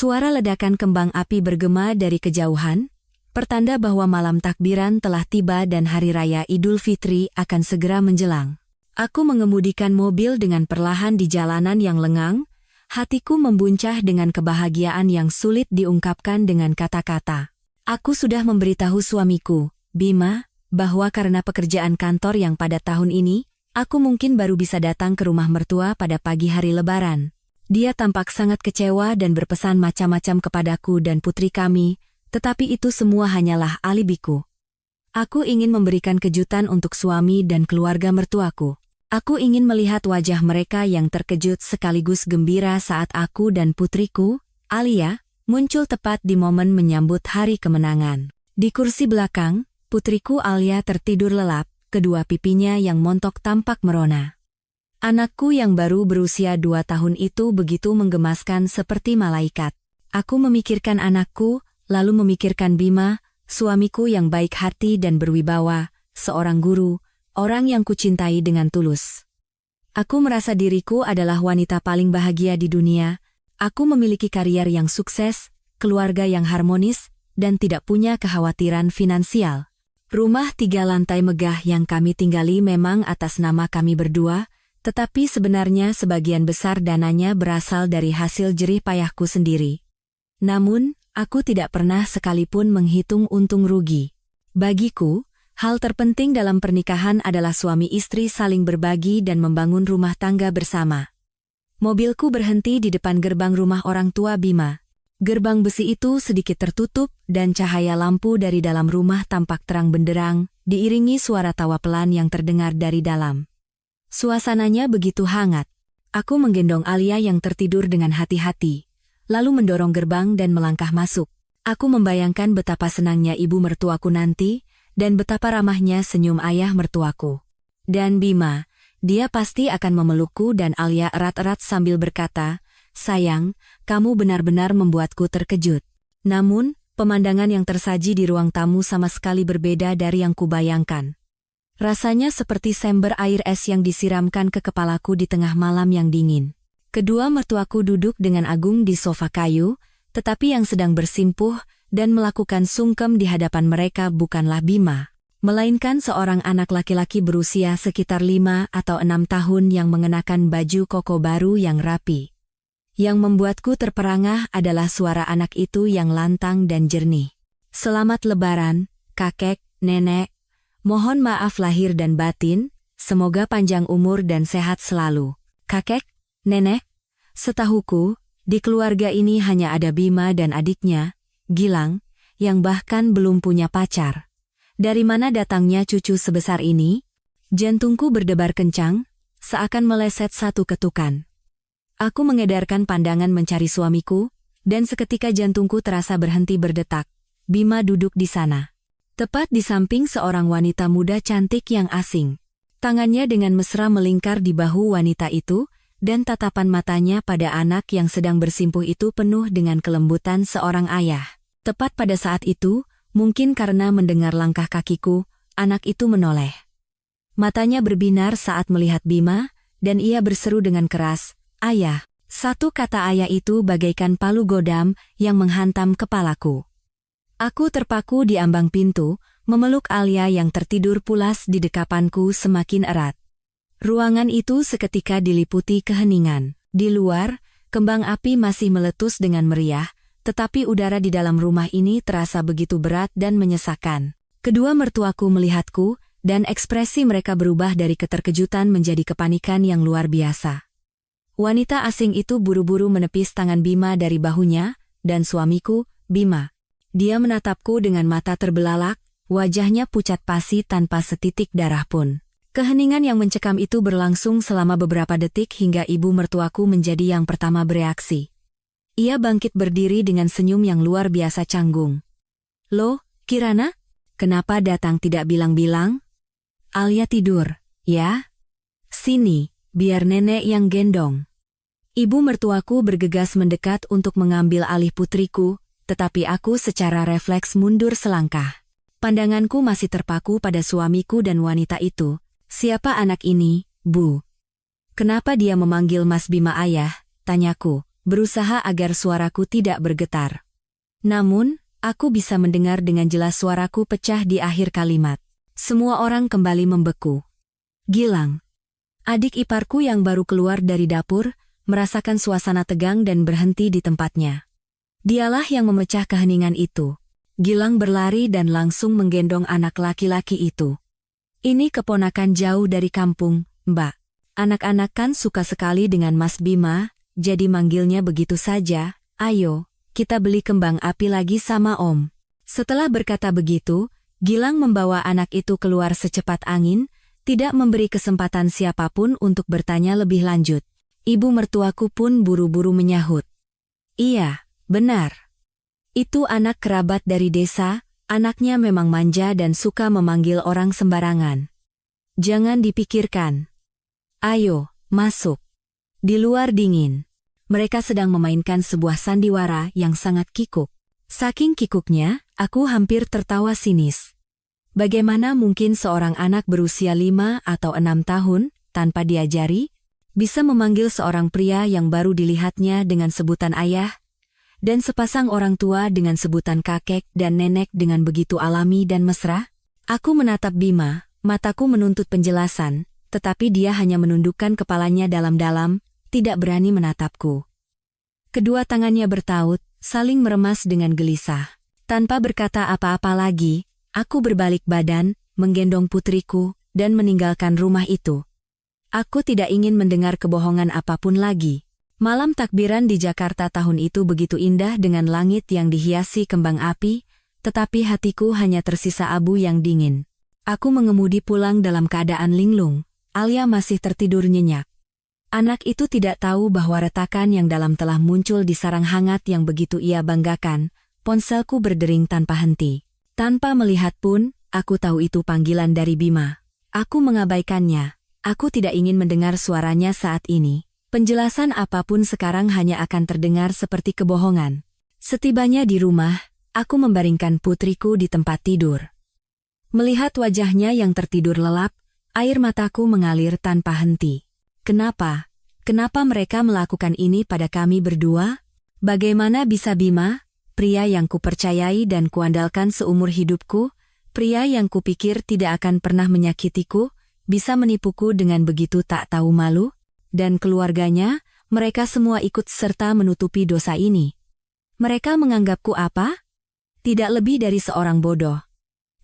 Suara ledakan kembang api bergema dari kejauhan, pertanda bahwa malam takbiran telah tiba dan Hari Raya Idul Fitri akan segera menjelang. Aku mengemudikan mobil dengan perlahan di jalanan yang lengang, hatiku membuncah dengan kebahagiaan yang sulit diungkapkan dengan kata-kata. Aku sudah memberitahu suamiku, Bima, bahwa karena pekerjaan kantor yang pada tahun ini, aku mungkin baru bisa datang ke rumah mertua pada pagi hari Lebaran. Dia tampak sangat kecewa dan berpesan macam-macam kepadaku dan putri kami, tetapi itu semua hanyalah alibiku. Aku ingin memberikan kejutan untuk suami dan keluarga mertuaku. Aku ingin melihat wajah mereka yang terkejut sekaligus gembira saat aku dan putriku, Alia, muncul tepat di momen menyambut hari kemenangan. Di kursi belakang, putriku Alia tertidur lelap, kedua pipinya yang montok tampak merona. Anakku yang baru berusia 2 tahun itu begitu menggemaskan seperti malaikat. Aku memikirkan anakku, lalu memikirkan Bima, suamiku yang baik hati dan berwibawa, seorang guru, orang yang kucintai dengan tulus. Aku merasa diriku adalah wanita paling bahagia di dunia. Aku memiliki karier yang sukses, keluarga yang harmonis, dan tidak punya kekhawatiran finansial. Rumah 3 lantai megah yang kami tinggali memang atas nama kami berdua, tetapi sebenarnya sebagian besar dananya berasal dari hasil jerih payahku sendiri. Namun, aku tidak pernah sekalipun menghitung untung rugi. Bagiku, hal terpenting dalam pernikahan adalah suami istri saling berbagi dan membangun rumah tangga bersama. Mobilku berhenti di depan gerbang rumah orang tua Bima. Gerbang besi itu sedikit tertutup dan cahaya lampu dari dalam rumah tampak terang benderang, diiringi suara tawa pelan yang terdengar dari dalam. Suasananya begitu hangat. Aku menggendong Alia yang tertidur dengan hati-hati, lalu mendorong gerbang dan melangkah masuk. Aku membayangkan betapa senangnya ibu mertuaku nanti, dan betapa ramahnya senyum ayah mertuaku. Dan Bima, dia pasti akan memelukku dan Alia erat-erat sambil berkata, "Sayang, kamu benar-benar membuatku terkejut." Namun, pemandangan yang tersaji di ruang tamu sama sekali berbeda dari yang kubayangkan. Rasanya seperti sember air es yang disiramkan ke kepalaku di tengah malam yang dingin. Kedua mertuaku duduk dengan agung di sofa kayu, tetapi yang sedang bersimpuh dan melakukan sungkem di hadapan mereka bukanlah Bima, melainkan seorang anak laki-laki berusia sekitar 5 atau 6 tahun yang mengenakan baju koko baru yang rapi. Yang membuatku terperangah adalah suara anak itu yang lantang dan jernih. "Selamat Lebaran, kakek, nenek. Mohon maaf lahir dan batin, semoga panjang umur dan sehat selalu." "Kakek, nenek, setahuku, di keluarga ini hanya ada Bima dan adiknya, Gilang, yang bahkan belum punya pacar. Dari mana datangnya cucu sebesar ini?" Jantungku berdebar kencang, seakan meleset satu ketukan. Aku mengedarkan pandangan mencari suamiku, dan seketika jantungku terasa berhenti berdetak. Bima duduk di sana, tepat di samping seorang wanita muda cantik yang asing. Tangannya dengan mesra melingkar di bahu wanita itu, dan tatapan matanya pada anak yang sedang bersimpuh itu penuh dengan kelembutan seorang ayah. Tepat pada saat itu, mungkin karena mendengar langkah kakiku, anak itu menoleh. Matanya berbinar saat melihat Bima, dan ia berseru dengan keras, "Ayah." Satu kata ayah itu bagaikan palu godam yang menghantam kepalaku. Aku terpaku di ambang pintu, memeluk Alia yang tertidur pulas di dekapanku semakin erat. Ruangan itu seketika diliputi keheningan. Di luar, kembang api masih meletus dengan meriah, tetapi udara di dalam rumah ini terasa begitu berat dan menyesakan. Kedua mertuaku melihatku, dan ekspresi mereka berubah dari keterkejutan menjadi kepanikan yang luar biasa. Wanita asing itu buru-buru menepis tangan Bima dari bahunya, dan suamiku, Bima. Dia menatapku dengan mata terbelalak, wajahnya pucat pasi tanpa setitik darah pun. Keheningan yang mencekam itu berlangsung selama beberapa detik hingga ibu mertuaku menjadi yang pertama bereaksi. Ia bangkit berdiri dengan senyum yang luar biasa canggung. "Loh, Kirana? Kenapa datang tidak bilang-bilang?" "Alia tidur, ya? Sini, biar nenek yang gendong." Ibu mertuaku bergegas mendekat untuk mengambil alih putriku, tetapi aku secara refleks mundur selangkah. Pandanganku masih terpaku pada suamiku dan wanita itu. "Siapa anak ini, Bu? Kenapa dia memanggil Mas Bima ayah?" tanyaku. berusaha agar suaraku tidak bergetar. Namun, aku bisa mendengar dengan jelas suaraku pecah di akhir kalimat. Semua orang kembali membeku. Gilang, adik iparku yang baru keluar dari dapur, merasakan suasana tegang dan berhenti di tempatnya. Dialah yang memecah keheningan itu. Gilang berlari dan langsung menggendong anak laki-laki itu. Ini keponakan jauh dari kampung, Mbak. Anak-anak kan suka sekali dengan Mas Bima, jadi manggilnya begitu saja. Ayo, kita beli kembang api lagi sama Om. Setelah berkata begitu, Gilang membawa anak itu keluar secepat angin, tidak memberi kesempatan siapapun untuk bertanya lebih lanjut. Ibu mertuaku pun buru-buru menyahut. Iya, benar. Itu anak kerabat dari desa, anaknya memang manja dan suka memanggil orang sembarangan. Jangan dipikirkan. Ayo, masuk. Di luar dingin. Mereka sedang memainkan sebuah sandiwara yang sangat kikuk. Saking kikuknya, aku hampir tertawa sinis. Bagaimana mungkin seorang anak berusia 5 atau 6 tahun, tanpa diajari, bisa memanggil seorang pria yang baru dilihatnya dengan sebutan ayah, dan sepasang orang tua dengan sebutan kakek dan nenek dengan begitu alami dan mesra? Aku menatap Bima, mataku menuntut penjelasan, tetapi dia hanya menundukkan kepalanya dalam-dalam, tidak berani menatapku. Kedua tangannya bertaut, saling meremas dengan gelisah. Tanpa berkata apa-apa lagi, aku berbalik badan, menggendong putriku, dan meninggalkan rumah itu. Aku tidak ingin mendengar kebohongan apapun lagi. Malam takbiran di Jakarta tahun itu begitu indah dengan langit yang dihiasi kembang api, tetapi hatiku hanya tersisa abu yang dingin. Aku mengemudi pulang dalam keadaan linglung, Alia masih tertidur nyenyak. Anak itu tidak tahu bahwa retakan yang dalam telah muncul di sarang hangat yang begitu ia banggakan. Ponselku berdering tanpa henti. Tanpa melihat pun, aku tahu itu panggilan dari Bima. Aku mengabaikannya. Aku tidak ingin mendengar suaranya saat ini. Penjelasan apapun sekarang hanya akan terdengar seperti kebohongan. Setibanya di rumah, aku membaringkan putriku di tempat tidur. Melihat wajahnya yang tertidur lelap, air mataku mengalir tanpa henti. Kenapa? Kenapa mereka melakukan ini pada kami berdua? Bagaimana bisa Bima, pria yang kupercayai dan kuandalkan seumur hidupku, pria yang kupikir tidak akan pernah menyakitiku, bisa menipuku dengan begitu tak tahu malu? Dan keluarganya, mereka semua ikut serta menutupi dosa ini. Mereka menganggapku apa? Tidak lebih dari seorang bodoh.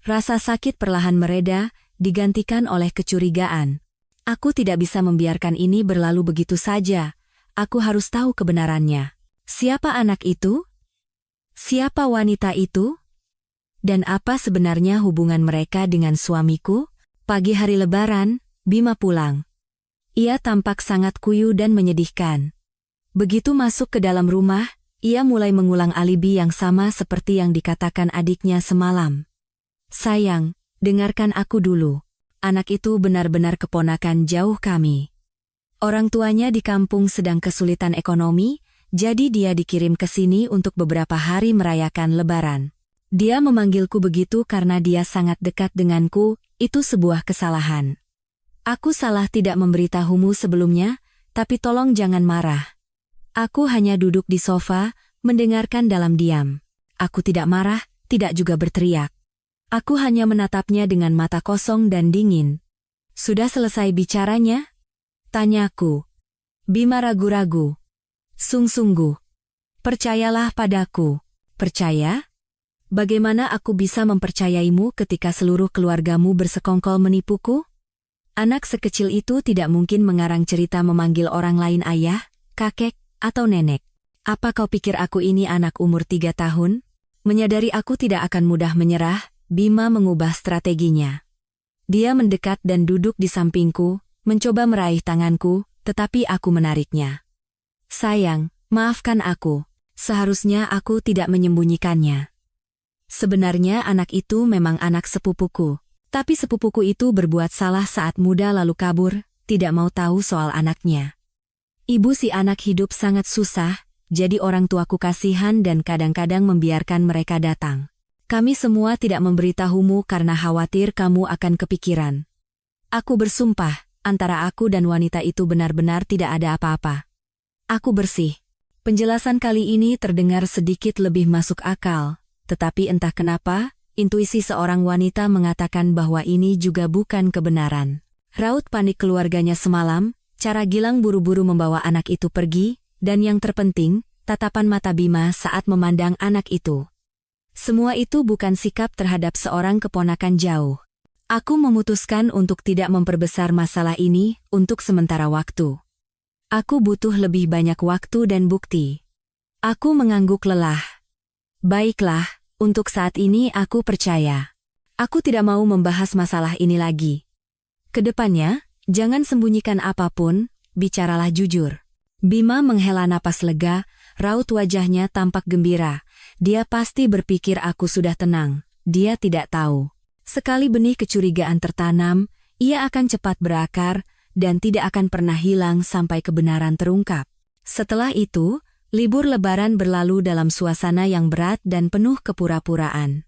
Rasa sakit perlahan mereda, digantikan oleh kecurigaan. Aku tidak bisa membiarkan ini berlalu begitu saja. Aku harus tahu kebenarannya. Siapa anak itu? Siapa wanita itu? Dan apa sebenarnya hubungan mereka dengan suamiku? Pagi hari Lebaran, Bima pulang. Ia tampak sangat kuyu dan menyedihkan. Begitu masuk ke dalam rumah, ia mulai mengulang alibi yang sama seperti yang dikatakan adiknya semalam. Sayang, dengarkan aku dulu. Anak itu benar-benar keponakan jauh kami. Orang tuanya di kampung sedang kesulitan ekonomi, jadi dia dikirim ke sini untuk beberapa hari merayakan Lebaran. Dia memanggilku begitu karena dia sangat dekat denganku, itu sebuah kesalahan. Aku salah tidak memberitahumu sebelumnya, tapi tolong jangan marah. Aku hanya duduk di sofa, mendengarkan dalam diam. Aku tidak marah, tidak juga berteriak. Aku hanya menatapnya dengan mata kosong dan dingin. Sudah selesai bicaranya? Tanyaku. Bima ragu-ragu. Sungguh. Percayalah padaku. Percaya? Bagaimana aku bisa mempercayaimu ketika seluruh keluargamu bersekongkol menipuku? Anak sekecil itu tidak mungkin mengarang cerita memanggil orang lain ayah, kakek, atau nenek. Apa kau pikir aku ini anak umur 3 tahun? Menyadari aku tidak akan mudah menyerah, Bima mengubah strateginya. Dia mendekat dan duduk di sampingku, mencoba meraih tanganku, tetapi aku menariknya. Sayang, maafkan aku. Seharusnya aku tidak menyembunyikannya. Sebenarnya anak itu memang anak sepupuku. Tapi sepupuku itu berbuat salah saat muda lalu kabur, tidak mau tahu soal anaknya. Ibu si anak hidup sangat susah, jadi orang tuaku kasihan dan kadang-kadang membiarkan mereka datang. Kami semua tidak memberitahumu karena khawatir kamu akan kepikiran. Aku bersumpah, antara aku dan wanita itu benar-benar tidak ada apa-apa. Aku bersih. Penjelasan kali ini terdengar sedikit lebih masuk akal, tetapi entah kenapa, intuisi seorang wanita mengatakan bahwa ini juga bukan kebenaran. Raut panik keluarganya semalam, cara Gilang buru-buru membawa anak itu pergi, dan yang terpenting, tatapan mata Bima saat memandang anak itu. Semua itu bukan sikap terhadap seorang keponakan jauh. Aku memutuskan untuk tidak memperbesar masalah ini untuk sementara waktu. Aku butuh lebih banyak waktu dan bukti. Aku mengangguk lelah. Baiklah, untuk saat ini aku percaya. Aku tidak mau membahas masalah ini lagi. Kedepannya, jangan sembunyikan apapun, bicaralah jujur. Bima menghela napas lega, raut wajahnya tampak gembira. Dia pasti berpikir aku sudah tenang. Dia tidak tahu. Sekali benih kecurigaan tertanam, ia akan cepat berakar, dan tidak akan pernah hilang sampai kebenaran terungkap. Setelah itu, libur Lebaran berlalu dalam suasana yang berat dan penuh kepura-puraan.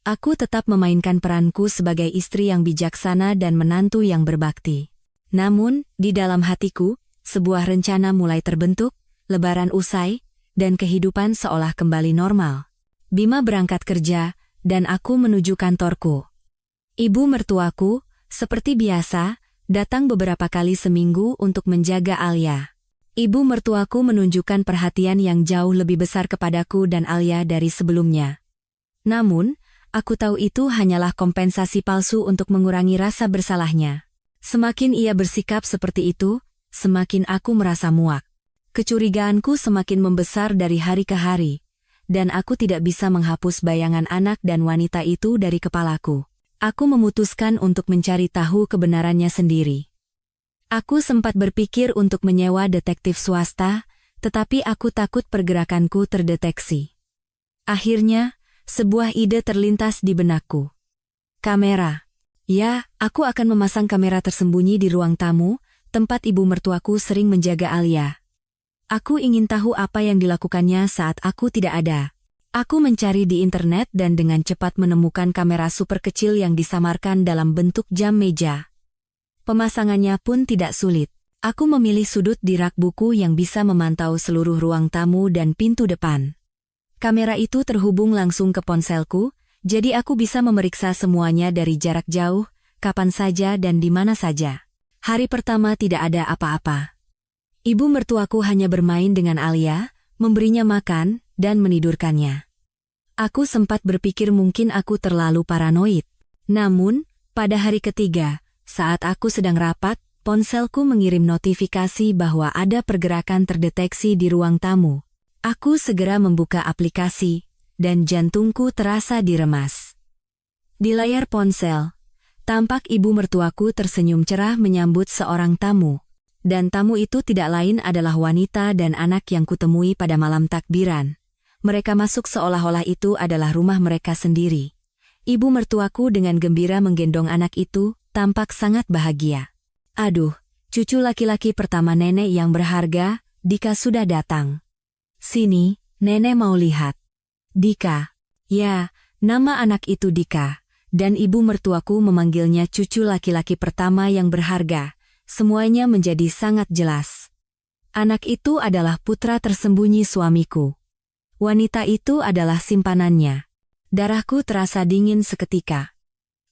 Aku tetap memainkan peranku sebagai istri yang bijaksana dan menantu yang berbakti. Namun, di dalam hatiku, sebuah rencana mulai terbentuk, Lebaran usai, dan kehidupan seolah kembali normal. Bima berangkat kerja, dan aku menuju kantorku. Ibu mertuaku, seperti biasa, datang beberapa kali seminggu untuk menjaga Alia. Ibu mertuaku menunjukkan perhatian yang jauh lebih besar kepadaku dan Alia dari sebelumnya. Namun, aku tahu itu hanyalah kompensasi palsu untuk mengurangi rasa bersalahnya. Semakin ia bersikap seperti itu, semakin aku merasa muak. Kecurigaanku semakin membesar dari hari ke hari, dan aku tidak bisa menghapus bayangan anak dan wanita itu dari kepalaku. Aku memutuskan untuk mencari tahu kebenarannya sendiri. Aku sempat berpikir untuk menyewa detektif swasta, tetapi aku takut pergerakanku terdeteksi. Akhirnya, sebuah ide terlintas di benakku. Kamera. Ya, aku akan memasang kamera tersembunyi di ruang tamu, tempat ibu mertuaku sering menjaga Alia. Aku ingin tahu apa yang dilakukannya saat aku tidak ada. Aku mencari di internet dan dengan cepat menemukan kamera super kecil yang disamarkan dalam bentuk jam meja. Pemasangannya pun tidak sulit. Aku memilih sudut di rak buku yang bisa memantau seluruh ruang tamu dan pintu depan. Kamera itu terhubung langsung ke ponselku, jadi aku bisa memeriksa semuanya dari jarak jauh, kapan saja dan di mana saja. Hari pertama tidak ada apa-apa. Ibu mertuaku hanya bermain dengan Alia, memberinya makan, dan menidurkannya. Aku sempat berpikir mungkin aku terlalu paranoid. Namun, pada hari ketiga, saat aku sedang rapat, ponselku mengirim notifikasi bahwa ada pergerakan terdeteksi di ruang tamu. Aku segera membuka aplikasi, dan jantungku terasa diremas. Di layar ponsel, tampak ibu mertuaku tersenyum cerah menyambut seorang tamu. Dan tamu itu tidak lain adalah wanita dan anak yang kutemui pada malam takbiran. Mereka masuk seolah-olah itu adalah rumah mereka sendiri. Ibu mertuaku dengan gembira menggendong anak itu, tampak sangat bahagia. Aduh, cucu laki-laki pertama nenek yang berharga, Dika sudah datang. Sini, nenek mau lihat. Dika. Ya, nama anak itu Dika. Dan ibu mertuaku memanggilnya cucu laki-laki pertama yang berharga. Semuanya menjadi sangat jelas. Anak itu adalah putra tersembunyi suamiku. Wanita itu adalah simpanannya. Darahku terasa dingin seketika.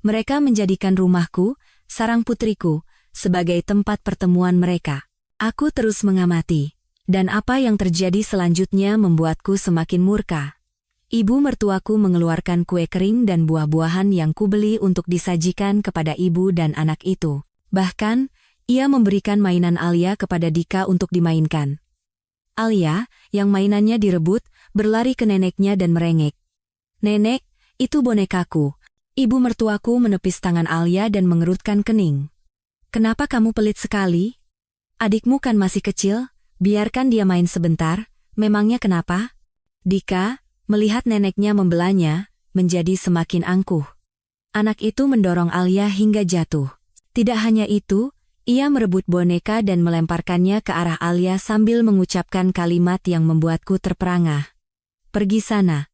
Mereka menjadikan rumahku, sarang putriku, sebagai tempat pertemuan mereka. Aku terus mengamati, dan apa yang terjadi selanjutnya membuatku semakin murka. Ibu mertuaku mengeluarkan kue kering dan buah-buahan yang kubeli untuk disajikan kepada ibu dan anak itu. Bahkan, ia memberikan mainan Alia kepada Dika untuk dimainkan. Alia, yang mainannya direbut, berlari ke neneknya dan merengek. Nenek, itu bonekaku. Ibu mertuaku menepis tangan Alia dan mengerutkan kening. Kenapa kamu pelit sekali? Adikmu kan masih kecil, biarkan dia main sebentar, memangnya kenapa? Dika, melihat neneknya membelanya, menjadi semakin angkuh. Anak itu mendorong Alia hingga jatuh. Tidak hanya itu, ia merebut boneka dan melemparkannya ke arah Alia sambil mengucapkan kalimat yang membuatku terperangah. Pergi sana.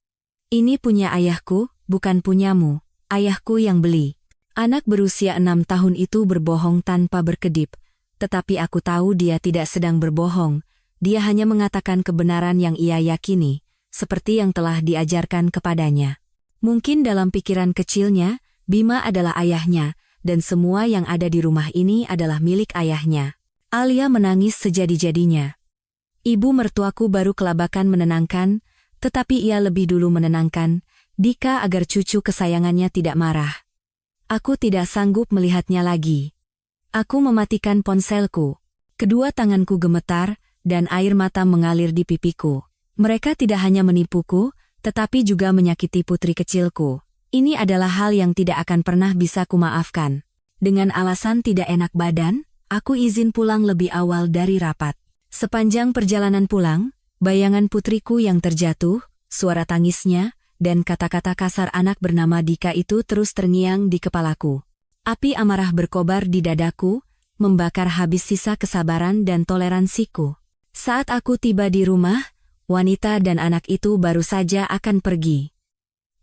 Ini punya ayahku, bukan punyamu. Ayahku yang beli. Anak berusia 6 tahun itu berbohong tanpa berkedip. Tetapi aku tahu dia tidak sedang berbohong. dia hanya mengatakan kebenaran yang ia yakini, seperti yang telah diajarkan kepadanya. Mungkin dalam pikiran kecilnya, Bima adalah ayahnya, dan semua yang ada di rumah ini adalah milik ayahnya. Alia menangis sejadi-jadinya. Ibu mertuaku baru kelabakan menenangkan, tetapi ia lebih dulu menenangkan Dika agar cucu kesayangannya tidak marah. Aku tidak sanggup melihatnya lagi. Aku mematikan ponselku. Kedua tanganku gemetar, dan air mata mengalir di pipiku. Mereka tidak hanya menipuku, tetapi juga menyakiti putri kecilku. Ini adalah hal yang tidak akan pernah bisa kumaafkan. Dengan alasan tidak enak badan, aku izin pulang lebih awal dari rapat. Sepanjang perjalanan pulang, bayangan putriku yang terjatuh, suara tangisnya, dan kata-kata kasar anak bernama Dika itu terus terngiang di kepalaku. Api amarah berkobar di dadaku, membakar habis sisa kesabaran dan toleransiku. Saat aku tiba di rumah, wanita dan anak itu baru saja akan pergi.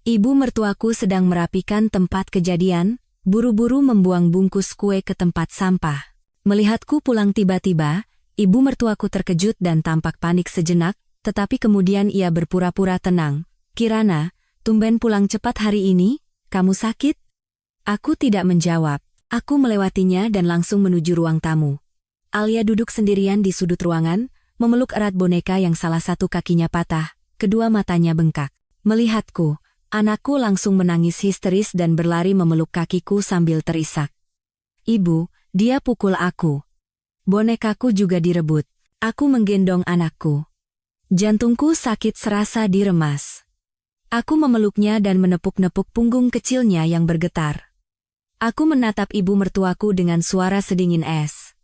Ibu mertuaku sedang merapikan tempat kejadian, buru-buru membuang bungkus kue ke tempat sampah. Melihatku pulang tiba-tiba, ibu mertuaku terkejut dan tampak panik sejenak, tetapi kemudian ia berpura-pura tenang. "Kirana, tumben pulang cepat hari ini, kamu sakit?" Aku tidak menjawab. Aku melewatinya dan langsung menuju ruang tamu. Alia duduk sendirian di sudut ruangan, memeluk erat boneka yang salah satu kakinya patah, kedua matanya bengkak. Melihatku, anakku langsung menangis histeris dan berlari memeluk kakiku sambil terisak. "Ibu, dia pukul aku." Bonekaku juga direbut. Aku menggendong anakku. Jantungku sakit serasa diremas. Aku memeluknya dan menepuk-nepuk punggung kecilnya yang bergetar. Aku menatap ibu mertuaku dengan suara sedingin es.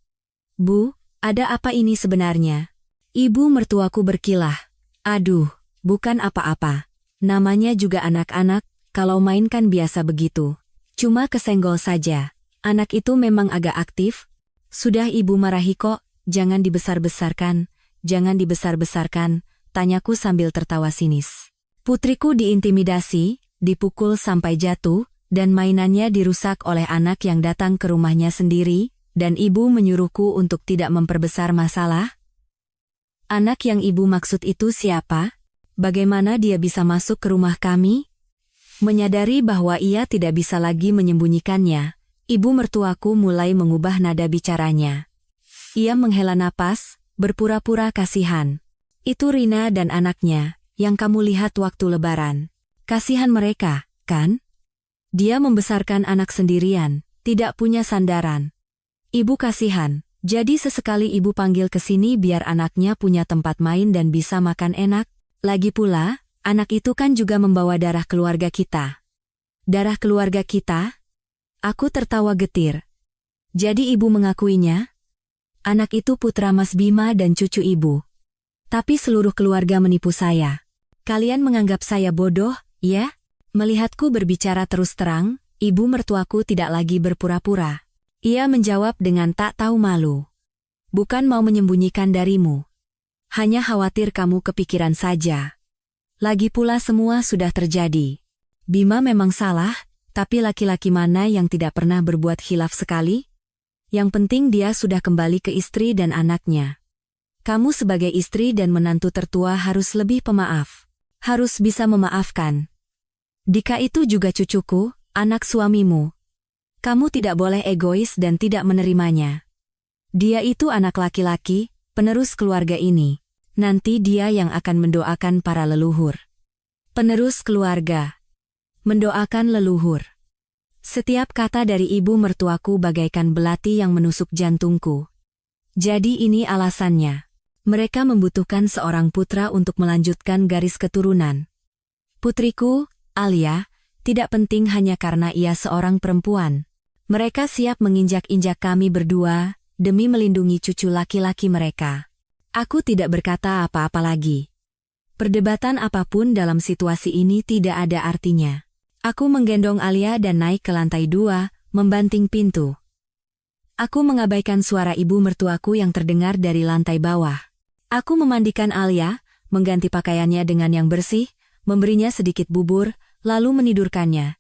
"Bu, ada apa ini sebenarnya?" Ibu mertuaku berkilah. "Aduh, bukan apa-apa. Namanya juga anak-anak, kalau main kan biasa begitu. Cuma kesenggol saja. Anak itu memang agak aktif." "Sudah ibu marahi kok, jangan dibesar-besarkan, jangan dibesar-besarkan," tanyaku sambil tertawa sinis. Putriku diintimidasi, dipukul sampai jatuh, dan mainannya dirusak oleh anak yang datang ke rumahnya sendiri, dan ibu menyuruhku untuk tidak memperbesar masalah? Anak yang ibu maksud itu siapa? Bagaimana dia bisa masuk ke rumah kami? Menyadari bahwa ia tidak bisa lagi menyembunyikannya, ibu mertuaku mulai mengubah nada bicaranya. Ia menghela napas, berpura-pura kasihan. "Itu Rina dan anaknya, yang kamu lihat waktu lebaran. Kasihan mereka, kan? Dia membesarkan anak sendirian, tidak punya sandaran. Ibu kasihan, jadi sesekali ibu panggil ke sini biar anaknya punya tempat main dan bisa makan enak. Lagi pula, anak itu kan juga membawa darah keluarga kita." "Darah keluarga kita?" Aku tertawa getir. "Jadi ibu mengakuinya? Anak itu putra Mas Bima dan cucu ibu. Tapi seluruh keluarga menipu saya. Kalian menganggap saya bodoh, ya?" Melihatku berbicara terus terang, ibu mertuaku tidak lagi berpura-pura. Ia menjawab dengan tak tahu malu. "Bukan mau menyembunyikan darimu. Hanya khawatir kamu kepikiran saja. Lagi pula semua sudah terjadi. Bima memang salah, tapi laki-laki mana yang tidak pernah berbuat khilaf sekali? Yang penting dia sudah kembali ke istri dan anaknya. Kamu sebagai istri dan menantu tertua harus lebih pemaaf. Harus bisa memaafkan. Dika itu juga cucuku, anak suamimu. Kamu tidak boleh egois dan tidak menerimanya. Dia itu anak laki-laki, penerus keluarga ini. Nanti dia yang akan mendoakan para leluhur. Penerus keluarga. Mendoakan leluhur." Setiap kata dari ibu mertuaku bagaikan belati yang menusuk jantungku. Jadi ini alasannya. Mereka membutuhkan seorang putra untuk melanjutkan garis keturunan. Putriku, Alia, tidak penting hanya karena ia seorang perempuan. Mereka siap menginjak-injak kami berdua, demi melindungi cucu laki-laki mereka. Aku tidak berkata apa-apa lagi. Perdebatan apapun dalam situasi ini tidak ada artinya. Aku menggendong Alia dan naik ke lantai 2, membanting pintu. Aku mengabaikan suara ibu mertuaku yang terdengar dari lantai bawah. Aku memandikan Alia, mengganti pakaiannya dengan yang bersih, memberinya sedikit bubur, lalu menidurkannya.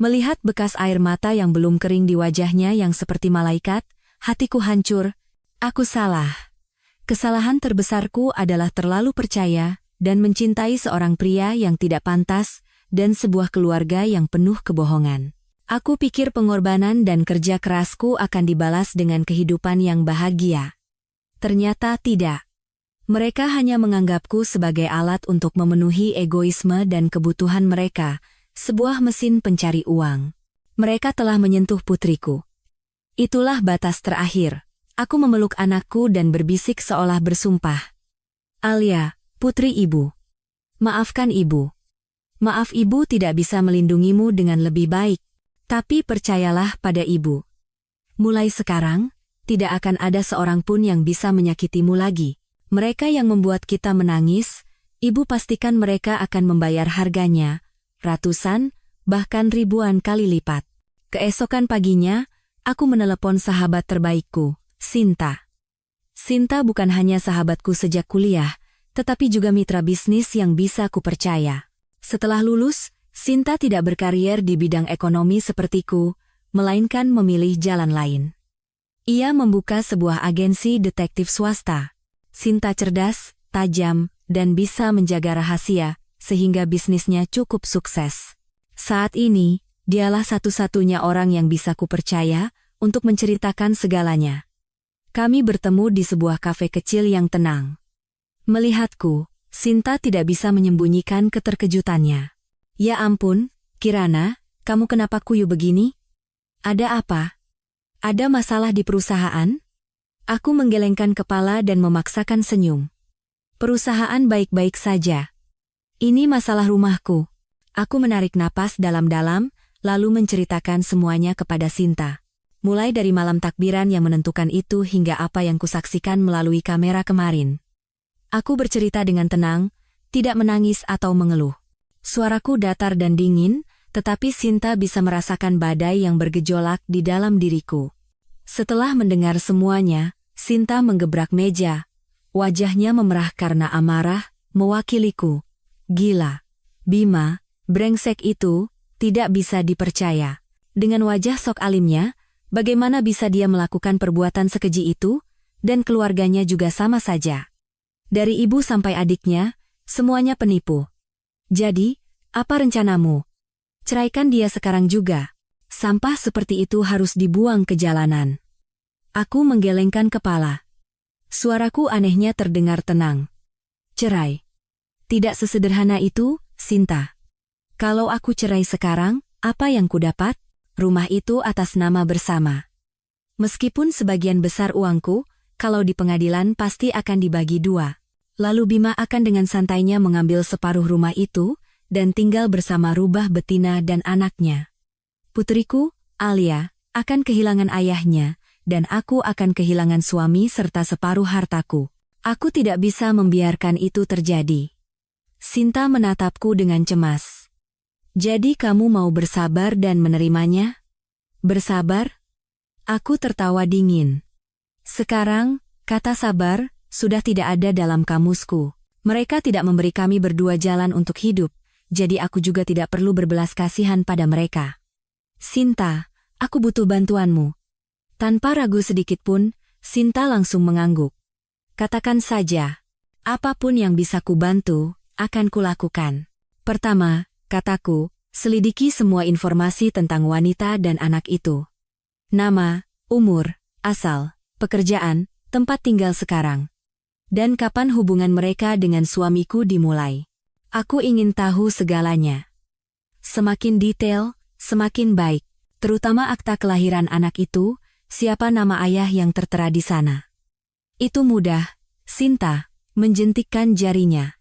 Melihat bekas air mata yang belum kering di wajahnya yang seperti malaikat, hatiku hancur. Aku salah. Kesalahan terbesarku adalah terlalu percaya dan mencintai seorang pria yang tidak pantas dan sebuah keluarga yang penuh kebohongan. Aku pikir pengorbanan dan kerja kerasku akan dibalas dengan kehidupan yang bahagia. Ternyata tidak. Mereka hanya menganggapku sebagai alat untuk memenuhi egoisme dan kebutuhan mereka, sebuah mesin pencari uang. Mereka telah menyentuh putriku. Itulah batas terakhir. Aku memeluk anakku dan berbisik seolah bersumpah. Alia, putri ibu. Maafkan ibu. Maaf ibu tidak bisa melindungimu dengan lebih baik. Tapi percayalah pada ibu. Mulai sekarang, tidak akan ada seorang pun yang bisa menyakitimu lagi. Mereka yang membuat kita menangis, ibu pastikan mereka akan membayar harganya, ratusan, bahkan ribuan kali lipat. Keesokan paginya, aku menelepon sahabat terbaikku, Sinta. Sinta bukan hanya sahabatku sejak kuliah, tetapi juga mitra bisnis yang bisa kupercaya. Setelah lulus, Sinta tidak berkarier di bidang ekonomi sepertiku, melainkan memilih jalan lain. Ia membuka sebuah agensi detektif swasta. Sinta cerdas, tajam, dan bisa menjaga rahasia, sehingga bisnisnya cukup sukses. Saat ini, dialah satu-satunya orang yang bisa kupercaya untuk menceritakan segalanya. Kami bertemu di sebuah kafe kecil yang tenang. Melihatku, Sinta tidak bisa menyembunyikan keterkejutannya. Ya ampun, Kirana, kamu kenapa kuyu begini? Ada apa? Ada masalah di perusahaan? Aku menggelengkan kepala dan memaksakan senyum. Perusahaan baik-baik saja. Ini masalah rumahku. Aku menarik napas dalam-dalam, lalu menceritakan semuanya kepada Sinta. Mulai dari malam takbiran yang menentukan itu hingga apa yang kusaksikan melalui kamera kemarin. Aku bercerita dengan tenang, tidak menangis atau mengeluh. Suaraku datar dan dingin, tetapi Sinta bisa merasakan badai yang bergejolak di dalam diriku. Setelah mendengar semuanya, Sinta menggebrak meja. Wajahnya memerah karena amarah, mewakiliku. Gila. Bima, brengsek itu, tidak bisa dipercaya. Dengan wajah sok alimnya, bagaimana bisa dia melakukan perbuatan sekeji itu, dan keluarganya juga sama saja. Dari ibu sampai adiknya, semuanya penipu. Jadi, apa rencanamu? Ceraikan dia sekarang juga. Sampah seperti itu harus dibuang ke jalanan. Aku menggelengkan kepala. Suaraku anehnya terdengar tenang. Cerai. Tidak sesederhana itu, Sinta. Kalau aku cerai sekarang, apa yang kudapat? Rumah itu atas nama bersama. Meskipun sebagian besar uangku, kalau di pengadilan pasti akan dibagi dua. Lalu Bima akan dengan santainya mengambil separuh rumah itu, dan tinggal bersama rubah betina dan anaknya. Putriku, Alia, akan kehilangan ayahnya, dan aku akan kehilangan suami serta separuh hartaku. Aku tidak bisa membiarkan itu terjadi. Sinta menatapku dengan cemas. Jadi kamu mau bersabar dan menerimanya? Bersabar? Aku tertawa dingin. Sekarang, kata sabar, sudah tidak ada dalam kamusku. Mereka tidak memberi kami berdua jalan untuk hidup, jadi aku juga tidak perlu berbelas kasihan pada mereka. Sinta, aku butuh bantuanmu. Tanpa ragu sedikit pun, Sinta langsung mengangguk. Katakan saja, apapun yang bisa kubantu, akan kulakukan. Pertama, kataku, selidiki semua informasi tentang wanita dan anak itu. Nama, umur, asal, pekerjaan, tempat tinggal sekarang. Dan kapan hubungan mereka dengan suamiku dimulai. Aku ingin tahu segalanya. Semakin detail, semakin baik. Terutama akta kelahiran anak itu, siapa nama ayah yang tertera di sana. Itu mudah, Sinta, menjentikkan jarinya.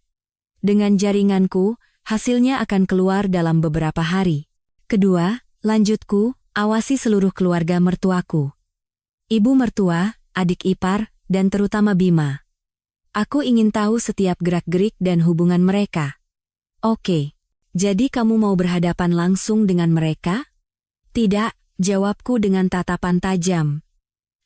Dengan jaringanku, hasilnya akan keluar dalam beberapa hari. Kedua, lanjutku, awasi seluruh keluarga mertuaku. Ibu mertua, adik ipar, dan terutama Bima. Aku ingin tahu setiap gerak-gerik dan hubungan mereka. Oke, jadi kamu mau berhadapan langsung dengan mereka? Tidak, jawabku dengan tatapan tajam.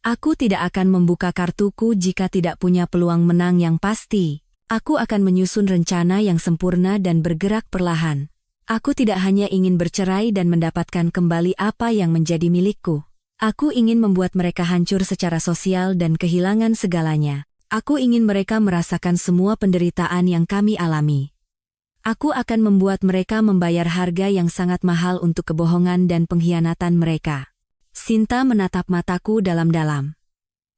Aku tidak akan membuka kartuku jika tidak punya peluang menang yang pasti. Aku akan menyusun rencana yang sempurna dan bergerak perlahan. Aku tidak hanya ingin bercerai dan mendapatkan kembali apa yang menjadi milikku. Aku ingin membuat mereka hancur secara sosial dan kehilangan segalanya. Aku ingin mereka merasakan semua penderitaan yang kami alami. Aku akan membuat mereka membayar harga yang sangat mahal untuk kebohongan dan pengkhianatan mereka. Sinta menatap mataku dalam-dalam.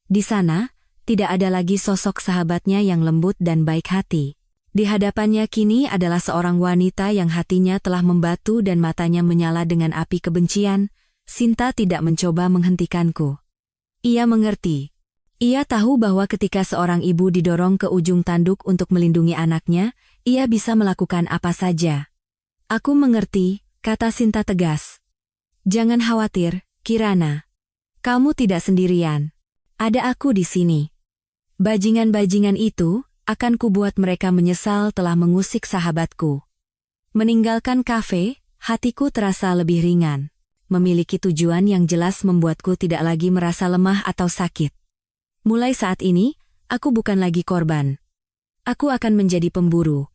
Di sana, tidak ada lagi sosok sahabatnya yang lembut dan baik hati. Di hadapannya kini adalah seorang wanita yang hatinya telah membatu dan matanya menyala dengan api kebencian. Sinta tidak mencoba menghentikanku. Ia mengerti. Ia tahu bahwa ketika seorang ibu didorong ke ujung tanduk untuk melindungi anaknya, ia bisa melakukan apa saja. Aku mengerti, kata Sinta tegas. Jangan khawatir, Kirana. Kamu tidak sendirian. Ada aku di sini. Bajingan-bajingan itu akan kubuat mereka menyesal telah mengusik sahabatku. Meninggalkan kafe, hatiku terasa lebih ringan. Memiliki tujuan yang jelas membuatku tidak lagi merasa lemah atau sakit. Mulai saat ini, aku bukan lagi korban. Aku akan menjadi pemburu.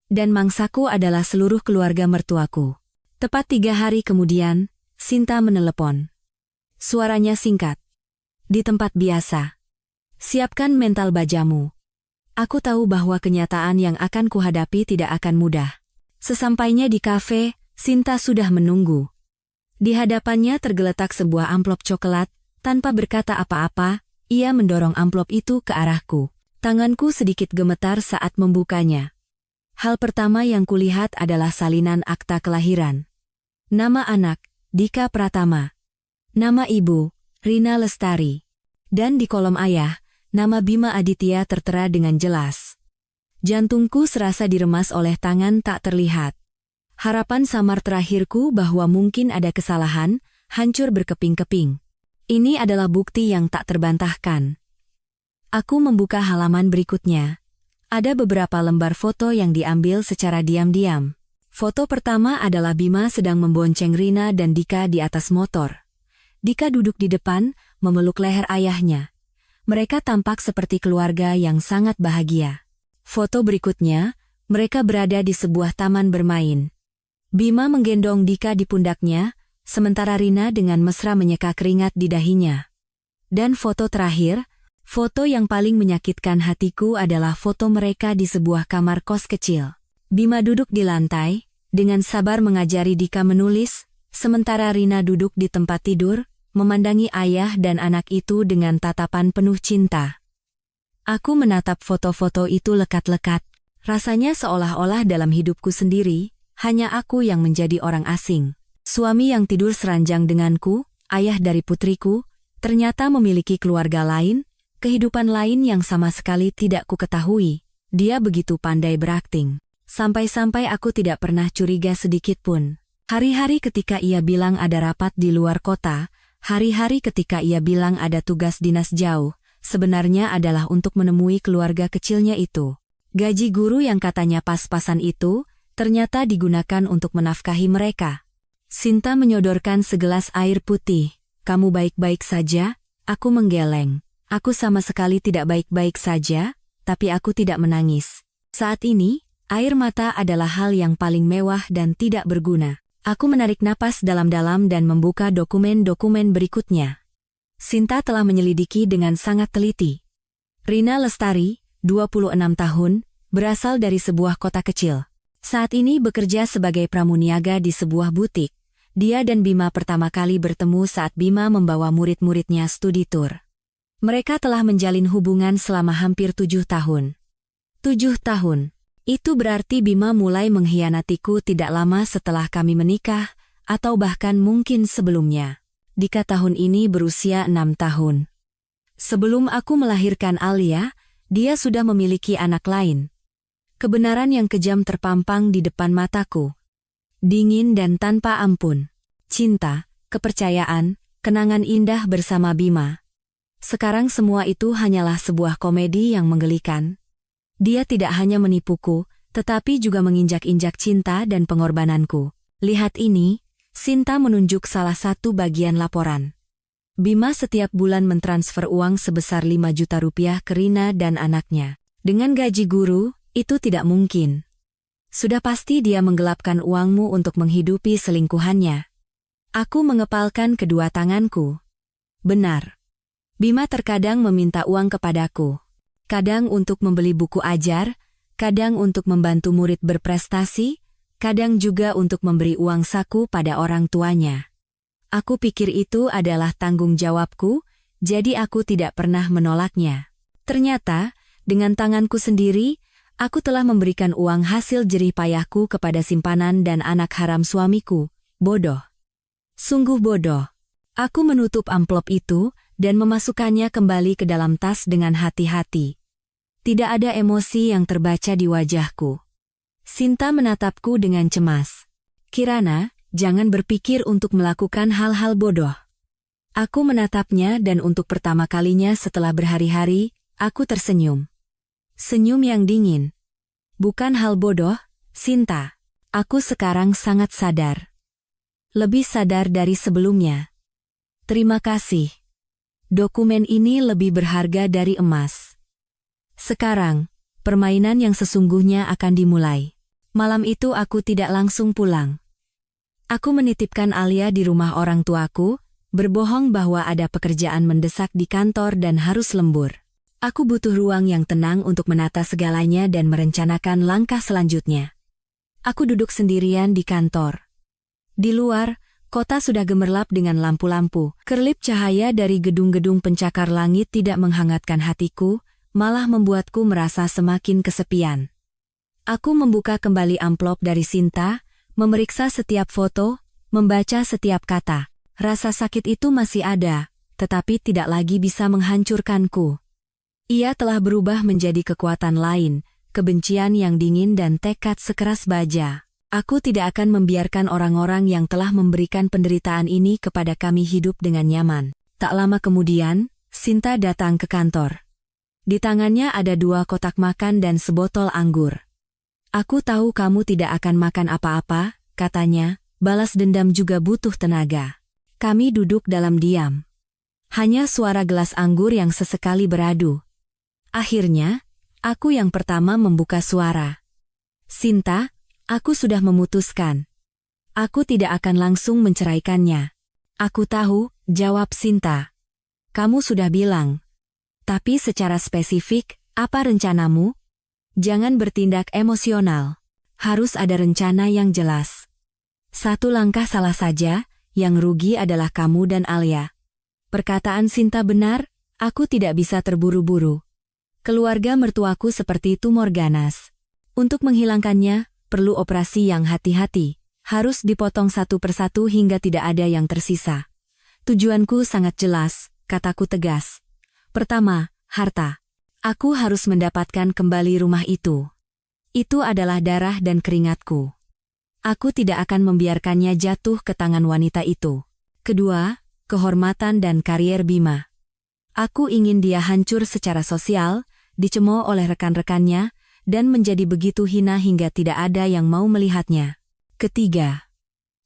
Dan mangsaku adalah seluruh keluarga mertuaku. Tepat 3 hari kemudian, Sinta menelepon. Suaranya singkat. Di tempat biasa. Siapkan mental bajamu. Aku tahu bahwa kenyataan yang akan kuhadapi tidak akan mudah. Sesampainya di kafe, Sinta sudah menunggu. Di hadapannya tergeletak sebuah amplop coklat, tanpa berkata apa-apa. Ia mendorong amplop itu ke arahku. Tanganku sedikit gemetar saat membukanya. Hal pertama yang kulihat adalah salinan akta kelahiran. Nama anak, Dika Pratama. Nama ibu, Rina Lestari. Dan di kolom ayah, nama Bima Aditya tertera dengan jelas. Jantungku serasa diremas oleh tangan tak terlihat. Harapan samar terakhirku bahwa mungkin ada kesalahan, hancur berkeping-keping. Ini adalah bukti yang tak terbantahkan. Aku membuka halaman berikutnya. Ada beberapa lembar foto yang diambil secara diam-diam. Foto pertama adalah Bima sedang membonceng Rina dan Dika di atas motor. Dika duduk di depan, memeluk leher ayahnya. Mereka tampak seperti keluarga yang sangat bahagia. Foto berikutnya, mereka berada di sebuah taman bermain. Bima menggendong Dika di pundaknya, sementara Rina dengan mesra menyeka keringat di dahinya. Dan foto terakhir, foto yang paling menyakitkan hatiku adalah foto mereka di sebuah kamar kos kecil. Bima duduk di lantai, dengan sabar mengajari Dika menulis, sementara Rina duduk di tempat tidur, memandangi ayah dan anak itu dengan tatapan penuh cinta. Aku menatap foto-foto itu lekat-lekat. Rasanya seolah-olah dalam hidupku sendiri, hanya aku yang menjadi orang asing. Suami yang tidur seranjang denganku, ayah dari putriku, ternyata memiliki keluarga lain, kehidupan lain yang sama sekali tidak kuketahui. Dia begitu pandai berakting. Sampai-sampai aku tidak pernah curiga sedikit pun. Hari-hari ketika ia bilang ada rapat di luar kota, hari-hari ketika ia bilang ada tugas dinas jauh, sebenarnya adalah untuk menemui keluarga kecilnya itu. Gaji guru yang katanya pas-pasan itu, ternyata digunakan untuk menafkahi mereka. Sinta menyodorkan segelas air putih. Kamu baik-baik saja? Aku menggeleng. Aku sama sekali tidak baik-baik saja, tapi aku tidak menangis. Saat ini, air mata adalah hal yang paling mewah dan tidak berguna. Aku menarik napas dalam-dalam dan membuka dokumen-dokumen berikutnya. Sinta telah menyelidiki dengan sangat teliti. Rina Lestari, 26 tahun, berasal dari sebuah kota kecil. Saat ini bekerja sebagai pramuniaga di sebuah butik. Dia dan Bima pertama kali bertemu saat Bima membawa murid-muridnya studi tour. Mereka telah menjalin hubungan selama hampir 7 tahun. 7 tahun. Itu berarti Bima mulai mengkhianatiku tidak lama setelah kami menikah, atau bahkan mungkin sebelumnya. Dika tahun ini berusia 6 tahun. Sebelum aku melahirkan Alia, dia sudah memiliki anak lain. Kebenaran yang kejam terpampang di depan mataku. Dingin dan tanpa ampun. Cinta, kepercayaan, kenangan indah bersama Bima. Sekarang semua itu hanyalah sebuah komedi yang menggelikan. Dia tidak hanya menipuku, tetapi juga menginjak-injak cinta dan pengorbananku. Lihat ini, Sinta menunjuk salah satu bagian laporan. Bima setiap bulan mentransfer uang sebesar 5 juta rupiah ke Rina dan anaknya. Dengan gaji guru, itu tidak mungkin. Sudah pasti dia menggelapkan uangmu untuk menghidupi selingkuhannya. Aku mengepalkan kedua tanganku. Benar. Bima terkadang meminta uang kepadaku. kadang untuk membeli buku ajar, kadang untuk membantu murid berprestasi, kadang juga untuk memberi uang saku pada orang tuanya. Aku pikir itu adalah tanggung jawabku, jadi aku tidak pernah menolaknya. Ternyata, dengan tanganku sendiri, aku telah memberikan uang hasil jerih payahku kepada simpanan dan anak haram suamiku. Bodoh. Sungguh bodoh. Aku menutup amplop itu dan memasukkannya kembali ke dalam tas dengan hati-hati. Tidak ada emosi yang terbaca di wajahku. Sinta menatapku dengan cemas. Kirana, jangan berpikir untuk melakukan hal-hal bodoh. Aku menatapnya dan untuk pertama kalinya setelah berhari-hari, aku tersenyum. Senyum yang dingin. Bukan hal bodoh, Sinta. Aku sekarang sangat sadar. Lebih sadar dari sebelumnya. Terima kasih. Dokumen ini lebih berharga dari emas. Sekarang, permainan yang sesungguhnya akan dimulai. Malam itu aku tidak langsung pulang. Aku menitipkan Alia di rumah orang tuaku, berbohong bahwa ada pekerjaan mendesak di kantor dan harus lembur. Aku butuh ruang yang tenang untuk menata segalanya dan merencanakan langkah selanjutnya. Aku duduk sendirian di kantor. Di luar, kota sudah gemerlap dengan lampu-lampu. Kerlip cahaya dari gedung-gedung pencakar langit tidak menghangatkan hatiku, malah membuatku merasa semakin kesepian. Aku membuka kembali amplop dari Sinta, memeriksa setiap foto, membaca setiap kata. Rasa sakit itu masih ada, tetapi tidak lagi bisa menghancurkanku. Ia telah berubah menjadi kekuatan lain, kebencian yang dingin dan tekad sekeras baja. Aku tidak akan membiarkan orang-orang yang telah memberikan penderitaan ini kepada kami hidup dengan nyaman. Tak lama kemudian, Sinta datang ke kantor. Di tangannya ada 2 kotak makan dan sebotol anggur. Aku tahu kamu tidak akan makan apa-apa, katanya, balas dendam juga butuh tenaga. Kami duduk dalam diam. Hanya suara gelas anggur yang sesekali beradu. Akhirnya, aku yang pertama membuka suara. Sinta, aku sudah memutuskan. Aku tidak akan langsung menceraikannya. Aku tahu, jawab Sinta. Kamu sudah bilang. Tapi secara spesifik, apa rencanamu? Jangan bertindak emosional. Harus ada rencana yang jelas. 1 langkah salah saja, yang rugi adalah kamu dan Alia. Perkataan Sinta benar, aku tidak bisa terburu-buru. Keluarga mertuaku seperti tumor ganas. Untuk menghilangkannya, perlu operasi yang hati-hati. Harus dipotong satu persatu hingga tidak ada yang tersisa. Tujuanku sangat jelas, kataku tegas. Pertama, harta. Aku harus mendapatkan kembali rumah itu. Itu adalah darah dan keringatku. Aku tidak akan membiarkannya jatuh ke tangan wanita itu. Kedua, kehormatan dan karier Bima. Aku ingin dia hancur secara sosial, dicemooh oleh rekan-rekannya, dan menjadi begitu hina hingga tidak ada yang mau melihatnya. Ketiga,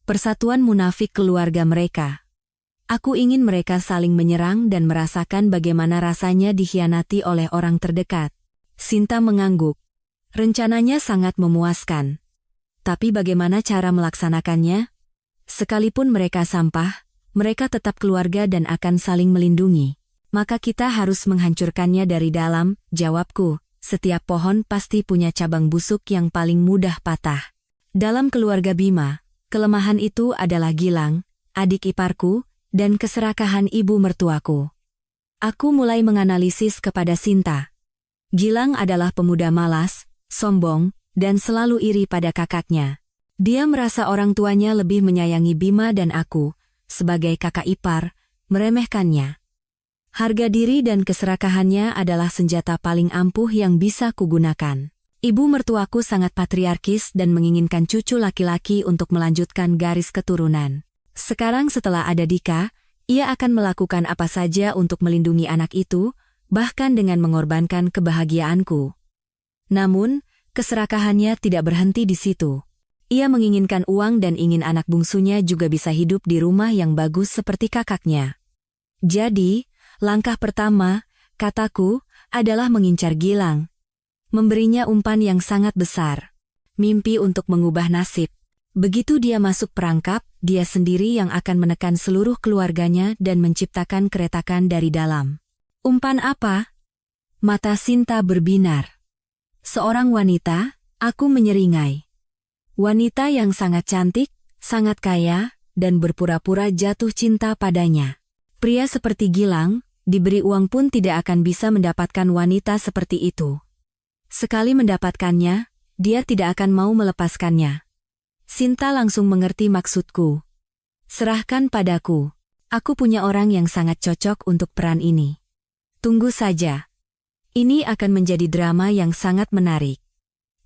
persatuan munafik keluarga mereka. Aku ingin mereka saling menyerang dan merasakan bagaimana rasanya dikhianati oleh orang terdekat. Sinta mengangguk. Rencananya sangat memuaskan. Tapi bagaimana cara melaksanakannya? Sekalipun mereka sampah, mereka tetap keluarga dan akan saling melindungi. Maka kita harus menghancurkannya dari dalam, jawabku. Setiap pohon pasti punya cabang busuk yang paling mudah patah. Dalam keluarga Bima, kelemahan itu adalah Gilang, adik iparku, dan keserakahan ibu mertuaku. Aku mulai menganalisis kepada Sinta. Gilang adalah pemuda malas, sombong, dan selalu iri pada kakaknya. Dia merasa orang tuanya lebih menyayangi Bima dan aku, sebagai kakak ipar, meremehkannya. Harga diri dan keserakahannya adalah senjata paling ampuh yang bisa kugunakan. Ibu mertuaku sangat patriarkis dan menginginkan cucu laki-laki untuk melanjutkan garis keturunan. Sekarang setelah ada Dika, ia akan melakukan apa saja untuk melindungi anak itu, bahkan dengan mengorbankan kebahagiaanku. Namun, keserakahannya tidak berhenti di situ. Ia menginginkan uang dan ingin anak bungsunya juga bisa hidup di rumah yang bagus seperti kakaknya. Jadi, langkah pertama, kataku, adalah mengincar Gilang. Memberinya umpan yang sangat besar. Mimpi untuk mengubah nasib. Begitu dia masuk perangkap, dia sendiri yang akan menekan seluruh keluarganya dan menciptakan keretakan dari dalam. Umpan apa? Mata Sinta berbinar. Seorang wanita, aku menyeringai. Wanita yang sangat cantik, sangat kaya, dan berpura-pura jatuh cinta padanya. Pria seperti Gilang, diberi uang pun tidak akan bisa mendapatkan wanita seperti itu. Sekali mendapatkannya, dia tidak akan mau melepaskannya. Sinta langsung mengerti maksudku. Serahkan padaku. Aku punya orang yang sangat cocok untuk peran ini. Tunggu saja. Ini akan menjadi drama yang sangat menarik.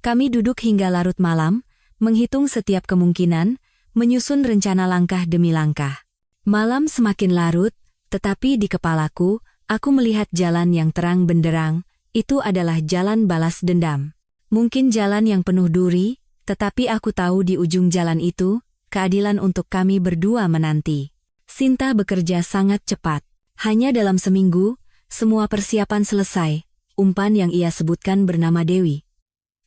Kami duduk hingga larut malam, menghitung setiap kemungkinan, menyusun rencana langkah demi langkah. Malam semakin larut, tetapi di kepalaku, aku melihat jalan yang terang benderang, itu adalah jalan balas dendam. Mungkin jalan yang penuh duri, tetapi aku tahu di ujung jalan itu, keadilan untuk kami berdua menanti. Sinta bekerja sangat cepat. Hanya dalam seminggu, semua persiapan selesai. Umpan yang ia sebutkan bernama Dewi.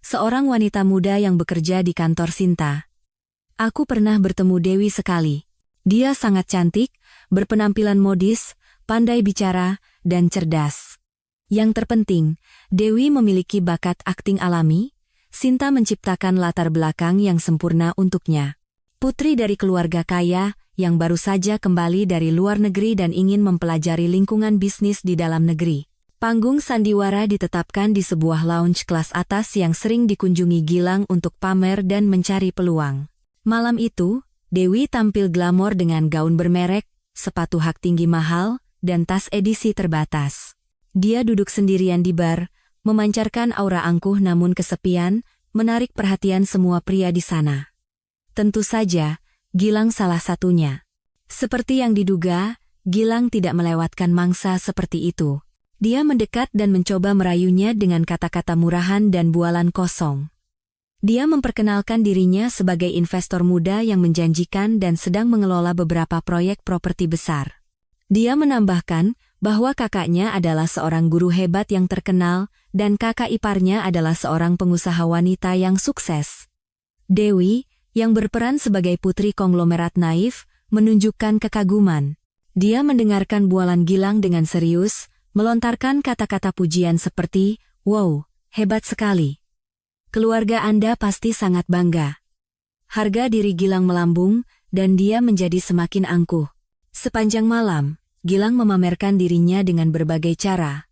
Seorang wanita muda yang bekerja di kantor Sinta. Aku pernah bertemu Dewi sekali. Dia sangat cantik, berpenampilan modis, pandai bicara, dan cerdas. Yang terpenting, Dewi memiliki bakat akting alami. Sinta menciptakan latar belakang yang sempurna untuknya. Putri dari keluarga kaya, yang baru saja kembali dari luar negeri dan ingin mempelajari lingkungan bisnis di dalam negeri. Panggung sandiwara ditetapkan di sebuah lounge kelas atas yang sering dikunjungi Gilang untuk pamer dan mencari peluang. Malam itu, Dewi tampil glamor dengan gaun bermerek, sepatu hak tinggi mahal, dan tas edisi terbatas. Dia duduk sendirian di bar, memancarkan aura angkuh namun kesepian, menarik perhatian semua pria di sana. Tentu saja, Gilang salah satunya. Seperti yang diduga, Gilang tidak melewatkan mangsa seperti itu. Dia mendekat dan mencoba merayunya dengan kata-kata murahan dan bualan kosong. Dia memperkenalkan dirinya sebagai investor muda yang menjanjikan dan sedang mengelola beberapa proyek properti besar. Dia menambahkan bahwa kakaknya adalah seorang guru hebat yang terkenal dan kakak iparnya adalah seorang pengusaha wanita yang sukses. Dewi, yang berperan sebagai putri konglomerat naif, menunjukkan kekaguman. Dia mendengarkan bualan Gilang dengan serius, melontarkan kata-kata pujian seperti, "Wow, hebat sekali. Keluarga Anda pasti sangat bangga." Harga diri Gilang melambung, dan dia menjadi semakin angkuh. Sepanjang malam, Gilang memamerkan dirinya dengan berbagai cara.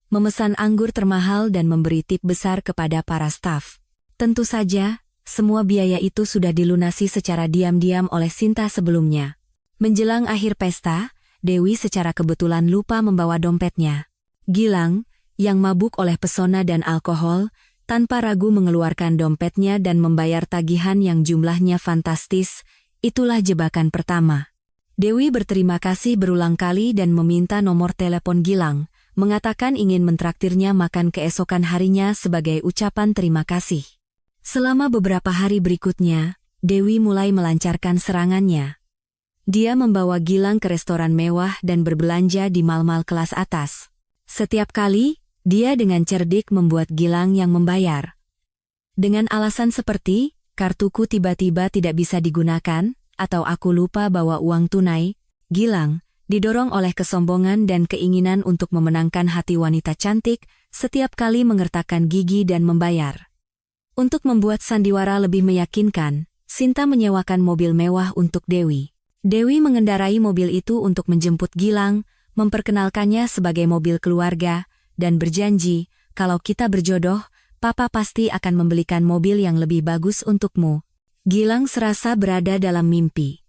Memesan anggur termahal dan memberi tip besar kepada para staf. Tentu saja, semua biaya itu sudah dilunasi secara diam-diam oleh Sinta sebelumnya. Menjelang akhir pesta, Dewi secara kebetulan lupa membawa dompetnya. Gilang, yang mabuk oleh pesona dan alkohol, tanpa ragu mengeluarkan dompetnya dan membayar tagihan yang jumlahnya fantastis. Itulah jebakan pertama. Dewi berterima kasih berulang kali dan meminta nomor telepon Gilang, mengatakan ingin mentraktirnya makan keesokan harinya sebagai ucapan terima kasih. Selama beberapa hari berikutnya, Dewi mulai melancarkan serangannya. Dia membawa Gilang ke restoran mewah dan berbelanja di mal-mal kelas atas. Setiap kali, dia dengan cerdik membuat Gilang yang membayar. Dengan alasan seperti, kartuku tiba-tiba tidak bisa digunakan, atau aku lupa bawa uang tunai, Gilang, didorong oleh kesombongan dan keinginan untuk memenangkan hati wanita cantik, setiap kali mengertakkan gigi dan membayar. Untuk membuat sandiwara lebih meyakinkan, Sinta menyewakan mobil mewah untuk Dewi. Dewi mengendarai mobil itu untuk menjemput Gilang, memperkenalkannya sebagai mobil keluarga, dan berjanji, kalau kita berjodoh, Papa pasti akan membelikan mobil yang lebih bagus untukmu. Gilang serasa berada dalam mimpi.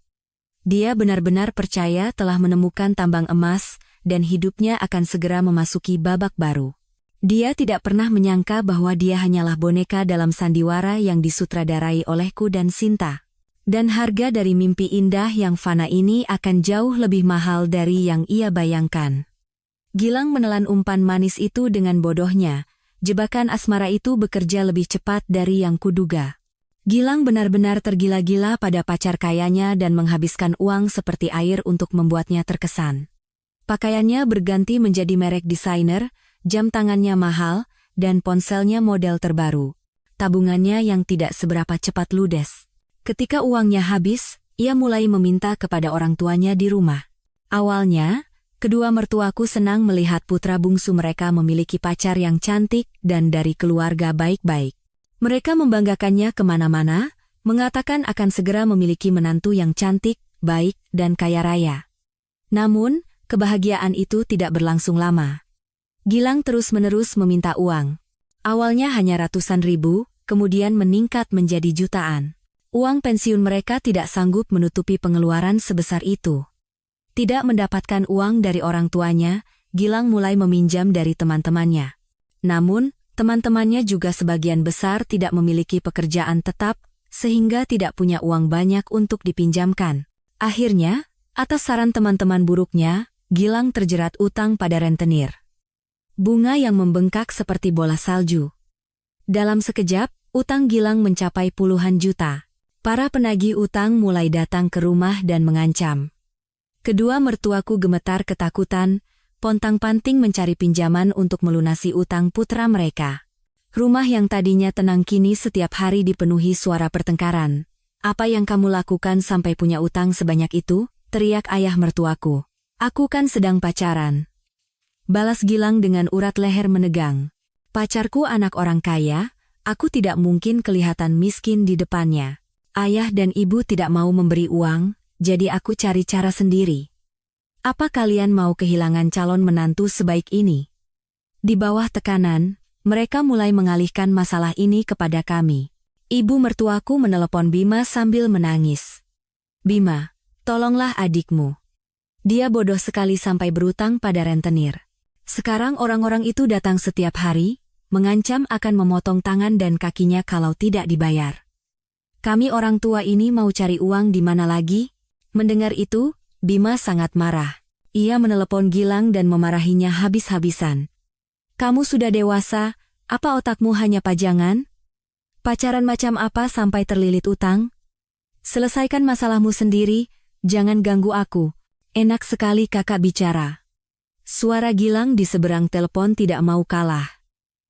Dia benar-benar percaya telah menemukan tambang emas, dan hidupnya akan segera memasuki babak baru. Dia tidak pernah menyangka bahwa dia hanyalah boneka dalam sandiwara yang disutradarai olehku dan Sinta. Dan harga dari mimpi indah yang fana ini akan jauh lebih mahal dari yang ia bayangkan. Gilang menelan umpan manis itu dengan bodohnya. Jebakan asmara itu bekerja lebih cepat dari yang kuduga. Gilang benar-benar tergila-gila pada pacar kayanya dan menghabiskan uang seperti air untuk membuatnya terkesan. Pakaiannya berganti menjadi merek desainer, jam tangannya mahal, dan ponselnya model terbaru. Tabungannya yang tidak seberapa cepat ludes. Ketika uangnya habis, ia mulai meminta kepada orang tuanya di rumah. Awalnya, Kedua mertuaku senang melihat putra bungsu mereka memiliki pacar yang cantik dan dari keluarga baik-baik. Mereka membanggakannya kemana-mana, mengatakan akan segera memiliki menantu yang cantik, baik, dan kaya raya. Namun, kebahagiaan itu tidak berlangsung lama. Gilang terus-menerus meminta uang. Awalnya hanya ratusan ribu, kemudian meningkat menjadi jutaan. Uang pensiun mereka tidak sanggup menutupi pengeluaran sebesar itu. Tidak mendapatkan uang dari orang tuanya, Gilang mulai meminjam dari teman-temannya. Namun, teman-temannya juga sebagian besar tidak memiliki pekerjaan tetap, sehingga tidak punya uang banyak untuk dipinjamkan. Akhirnya, atas saran teman-teman buruknya, Gilang terjerat utang pada rentenir. Bunga yang membengkak seperti bola salju. Dalam sekejap, utang Gilang mencapai puluhan juta. Para penagih utang mulai datang ke rumah dan mengancam. Kedua mertuaku gemetar ketakutan, pontang-panting mencari pinjaman untuk melunasi utang putra mereka. Rumah yang tadinya tenang kini setiap hari dipenuhi suara pertengkaran. "Apa yang kamu lakukan sampai punya utang sebanyak itu?" teriak ayah mertuaku. "Aku kan sedang pacaran," balas Gilang dengan urat leher menegang. "Pacarku anak orang kaya, aku tidak mungkin kelihatan miskin di depannya. Ayah dan ibu tidak mau memberi uang, jadi aku cari cara sendiri. Apa kalian mau kehilangan calon menantu sebaik ini?" Di bawah tekanan, mereka mulai mengalihkan masalah ini kepada kami. Ibu mertuaku menelepon Bima sambil menangis. "Bima, tolonglah adikmu. Dia bodoh sekali sampai berutang pada rentenir. Sekarang orang-orang itu datang setiap hari, mengancam akan memotong tangan dan kakinya kalau tidak dibayar. Kami orang tua ini mau cari uang di mana lagi?" Mendengar itu, Bima sangat marah. Ia menelepon Gilang dan memarahinya habis-habisan. "Kamu sudah dewasa, apa otakmu hanya pajangan? Pacaran macam apa sampai terlilit utang? Selesaikan masalahmu sendiri, jangan ganggu aku." Enak sekali kakak bicara. Suara Gilang di seberang telepon tidak mau kalah.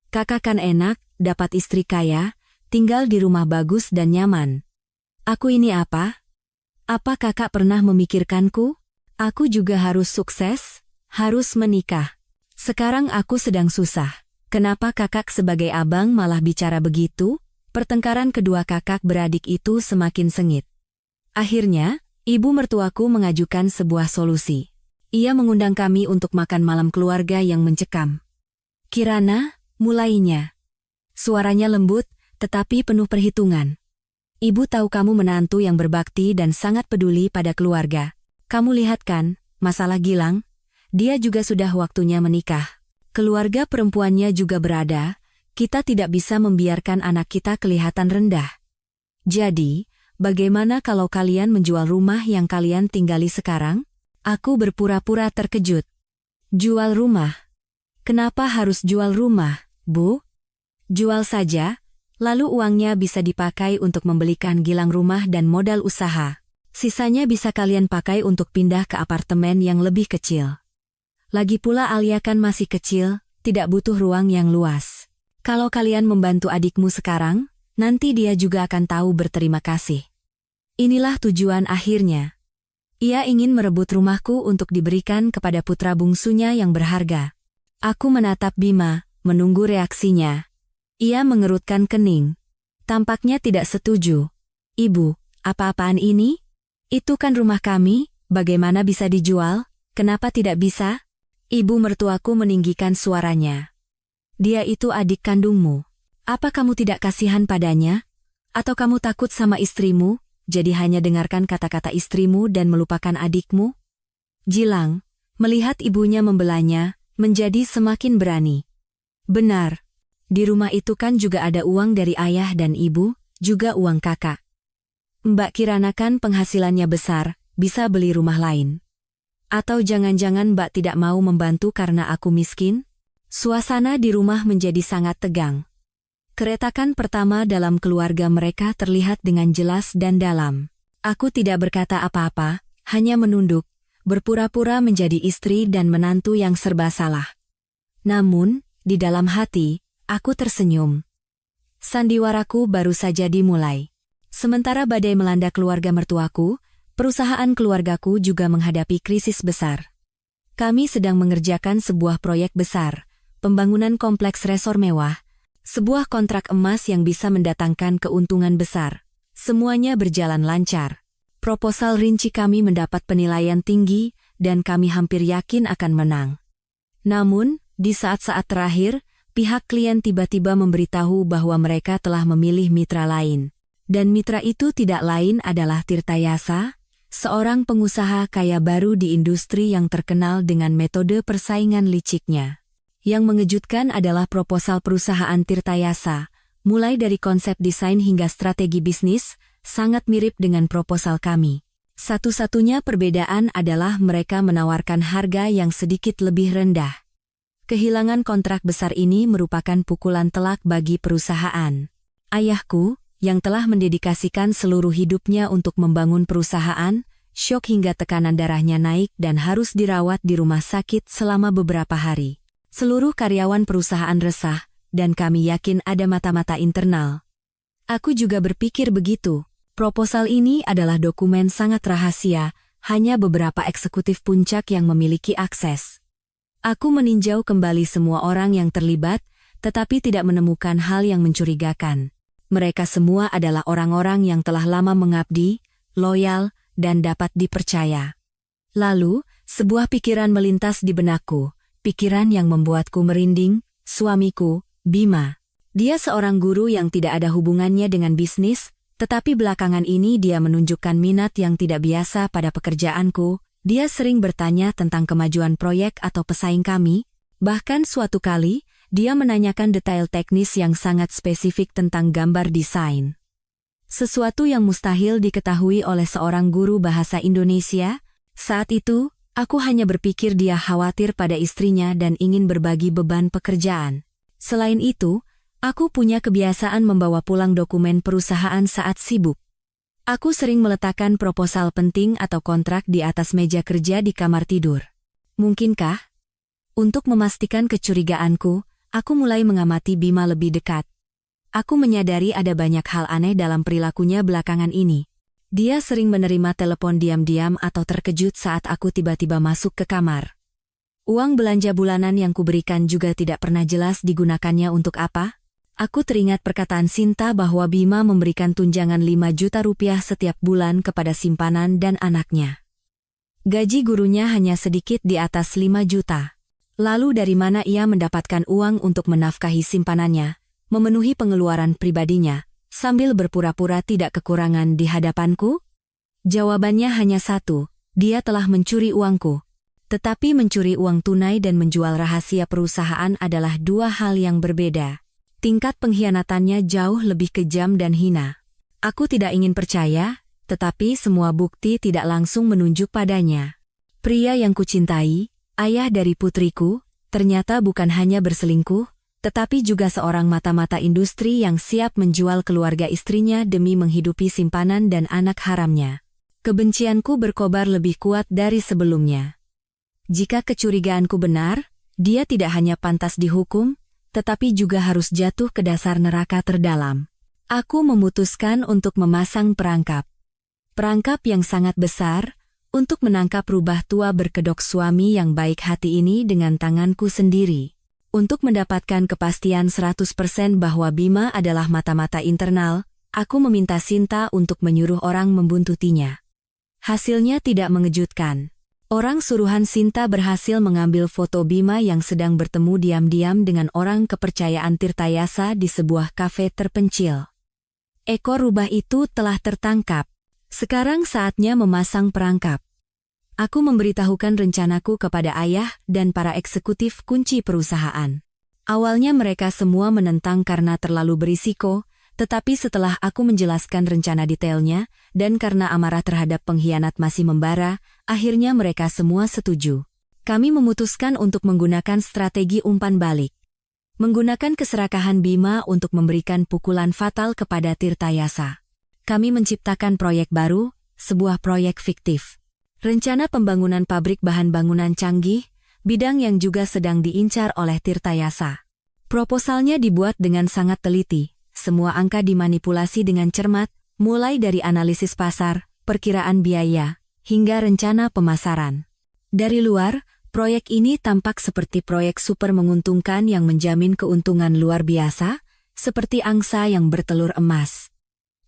"Kakak kan enak, dapat istri kaya, tinggal di rumah bagus dan nyaman. Aku ini apa? Apa kakak pernah memikirkanku? Aku juga harus sukses, harus menikah. Sekarang aku sedang susah. Kenapa kakak sebagai abang malah bicara begitu?" Pertengkaran kedua kakak beradik itu semakin sengit. Akhirnya, ibu mertuaku mengajukan sebuah solusi. Ia mengundang kami untuk makan malam keluarga yang mencekam. "Kirana, mulainya." Suaranya lembut, tetapi penuh perhitungan. "Ibu tahu kamu menantu yang berbakti dan sangat peduli pada keluarga. Kamu lihat kan, masalah Gilang? Dia juga sudah waktunya menikah. Keluarga perempuannya juga berada, kita tidak bisa membiarkan anak kita kelihatan rendah. Jadi, bagaimana kalau kalian menjual rumah yang kalian tinggali sekarang?" Aku berpura-pura terkejut. "Jual rumah? Kenapa harus jual rumah, Bu?" "Jual saja. Lalu uangnya bisa dipakai untuk membelikan Gilang rumah dan modal usaha. Sisanya bisa kalian pakai untuk pindah ke apartemen yang lebih kecil. Lagi pula Alia kan masih kecil, tidak butuh ruang yang luas. Kalau kalian membantu adikmu sekarang, nanti dia juga akan tahu berterima kasih." Inilah tujuan akhirnya. Ia ingin merebut rumahku untuk diberikan kepada putra bungsunya yang berharga. Aku menatap Bima, menunggu reaksinya. Ia mengerutkan kening. Tampaknya tidak setuju. "Ibu, apa-apaan ini? Itu kan rumah kami, bagaimana bisa dijual? Kenapa tidak bisa?" Ibu mertuaku meninggikan suaranya. "Dia itu adik kandungmu. Apa kamu tidak kasihan padanya? Atau kamu takut sama istrimu, jadi hanya dengarkan kata-kata istrimu dan melupakan adikmu?" Gilang, melihat ibunya membelanya, menjadi semakin berani. "Benar. Di rumah itu kan juga ada uang dari ayah dan ibu, juga uang kakak. Mbak Kirana kan penghasilannya besar, bisa beli rumah lain. Atau jangan-jangan Mbak tidak mau membantu karena aku miskin?" Suasana di rumah menjadi sangat tegang. Keretakan pertama dalam keluarga mereka terlihat dengan jelas dan dalam. Aku tidak berkata apa-apa, hanya menunduk, berpura-pura menjadi istri dan menantu yang serba salah. Namun, di dalam hati, aku tersenyum. Sandiwaraku baru saja dimulai. Sementara badai melanda keluarga mertuaku, perusahaan keluargaku juga menghadapi krisis besar. Kami sedang mengerjakan sebuah proyek besar, pembangunan kompleks resor mewah, sebuah kontrak emas yang bisa mendatangkan keuntungan besar. Semuanya berjalan lancar. Proposal rinci kami mendapat penilaian tinggi, dan kami hampir yakin akan menang. Namun, di saat-saat terakhir, pihak klien tiba-tiba memberitahu bahwa mereka telah memilih mitra lain. Dan mitra itu tidak lain adalah Tirtayasa, seorang pengusaha kaya baru di industri yang terkenal dengan metode persaingan liciknya. Yang mengejutkan adalah proposal perusahaan Tirtayasa, mulai dari konsep desain hingga strategi bisnis, sangat mirip dengan proposal kami. Satu-satunya perbedaan adalah mereka menawarkan harga yang sedikit lebih rendah. Kehilangan kontrak besar ini merupakan pukulan telak bagi perusahaan. Ayahku, yang telah mendedikasikan seluruh hidupnya untuk membangun perusahaan, syok hingga tekanan darahnya naik dan harus dirawat di rumah sakit selama beberapa hari. Seluruh karyawan perusahaan resah, dan kami yakin ada mata-mata internal. Aku juga berpikir begitu. Proposal ini adalah dokumen sangat rahasia, hanya beberapa eksekutif puncak yang memiliki akses. Aku meninjau kembali semua orang yang terlibat, tetapi tidak menemukan hal yang mencurigakan. Mereka semua adalah orang-orang yang telah lama mengabdi, loyal, dan dapat dipercaya. Lalu, sebuah pikiran melintas di benakku, pikiran yang membuatku merinding, suamiku, Bima. Dia seorang guru yang tidak ada hubungannya dengan bisnis, tetapi belakangan ini dia menunjukkan minat yang tidak biasa pada pekerjaanku. Dia sering bertanya tentang kemajuan proyek atau pesaing kami, bahkan suatu kali, dia menanyakan detail teknis yang sangat spesifik tentang gambar desain. Sesuatu yang mustahil diketahui oleh seorang guru bahasa Indonesia. Saat itu, aku hanya berpikir dia khawatir pada istrinya dan ingin berbagi beban pekerjaan. Selain itu, aku punya kebiasaan membawa pulang dokumen perusahaan saat sibuk. Aku sering meletakkan proposal penting atau kontrak di atas meja kerja di kamar tidur. Mungkinkah? Untuk memastikan kecurigaanku, aku mulai mengamati Bima lebih dekat. Aku menyadari ada banyak hal aneh dalam perilakunya belakangan ini. Dia sering menerima telepon diam-diam atau terkejut saat aku tiba-tiba masuk ke kamar. Uang belanja bulanan yang kuberikan juga tidak pernah jelas digunakannya untuk apa. Aku teringat perkataan Sinta bahwa Bima memberikan tunjangan 5 juta rupiah setiap bulan kepada simpanan dan anaknya. Gaji gurunya hanya sedikit di atas 5 juta. Lalu dari mana ia mendapatkan uang untuk menafkahi simpanannya, memenuhi pengeluaran pribadinya, sambil berpura-pura tidak kekurangan di hadapanku? Jawabannya hanya satu, dia telah mencuri uangku. Tetapi mencuri uang tunai dan menjual rahasia perusahaan adalah dua hal yang berbeda. Tingkat pengkhianatannya jauh lebih kejam dan hina. Aku tidak ingin percaya, tetapi semua bukti tidak langsung menunjuk padanya. Pria yang kucintai, ayah dari putriku, ternyata bukan hanya berselingkuh, tetapi juga seorang mata-mata industri yang siap menjual keluarga istrinya demi menghidupi simpanan dan anak haramnya. Kebencianku berkobar lebih kuat dari sebelumnya. Jika kecurigaanku benar, dia tidak hanya pantas dihukum, tetapi juga harus jatuh ke dasar neraka terdalam. Aku memutuskan untuk memasang perangkap. Perangkap yang sangat besar, untuk menangkap rubah tua berkedok suami yang baik hati ini dengan tanganku sendiri. Untuk mendapatkan kepastian 100% bahwa Bima adalah mata-mata internal, aku meminta Sinta untuk menyuruh orang membuntutinya. Hasilnya tidak mengejutkan. Orang suruhan Sinta berhasil mengambil foto Bima yang sedang bertemu diam-diam dengan orang kepercayaan Tirtayasa di sebuah kafe terpencil. Ekor rubah itu telah tertangkap. Sekarang saatnya memasang perangkap. Aku memberitahukan rencanaku kepada ayah dan para eksekutif kunci perusahaan. Awalnya mereka semua menentang karena terlalu berisiko, tetapi setelah aku menjelaskan rencana detailnya, dan karena amarah terhadap pengkhianat masih membara, akhirnya mereka semua setuju. Kami memutuskan untuk menggunakan strategi umpan balik. Menggunakan keserakahan Bima untuk memberikan pukulan fatal kepada Tirtayasa. Kami menciptakan proyek baru, sebuah proyek fiktif. Rencana pembangunan pabrik bahan bangunan canggih, bidang yang juga sedang diincar oleh Tirtayasa. Proposalnya dibuat dengan sangat teliti. Semua angka dimanipulasi dengan cermat, mulai dari analisis pasar, perkiraan biaya, hingga rencana pemasaran. Dari luar, Proyek ini tampak seperti proyek super menguntungkan yang menjamin keuntungan luar biasa, seperti angsa yang bertelur emas.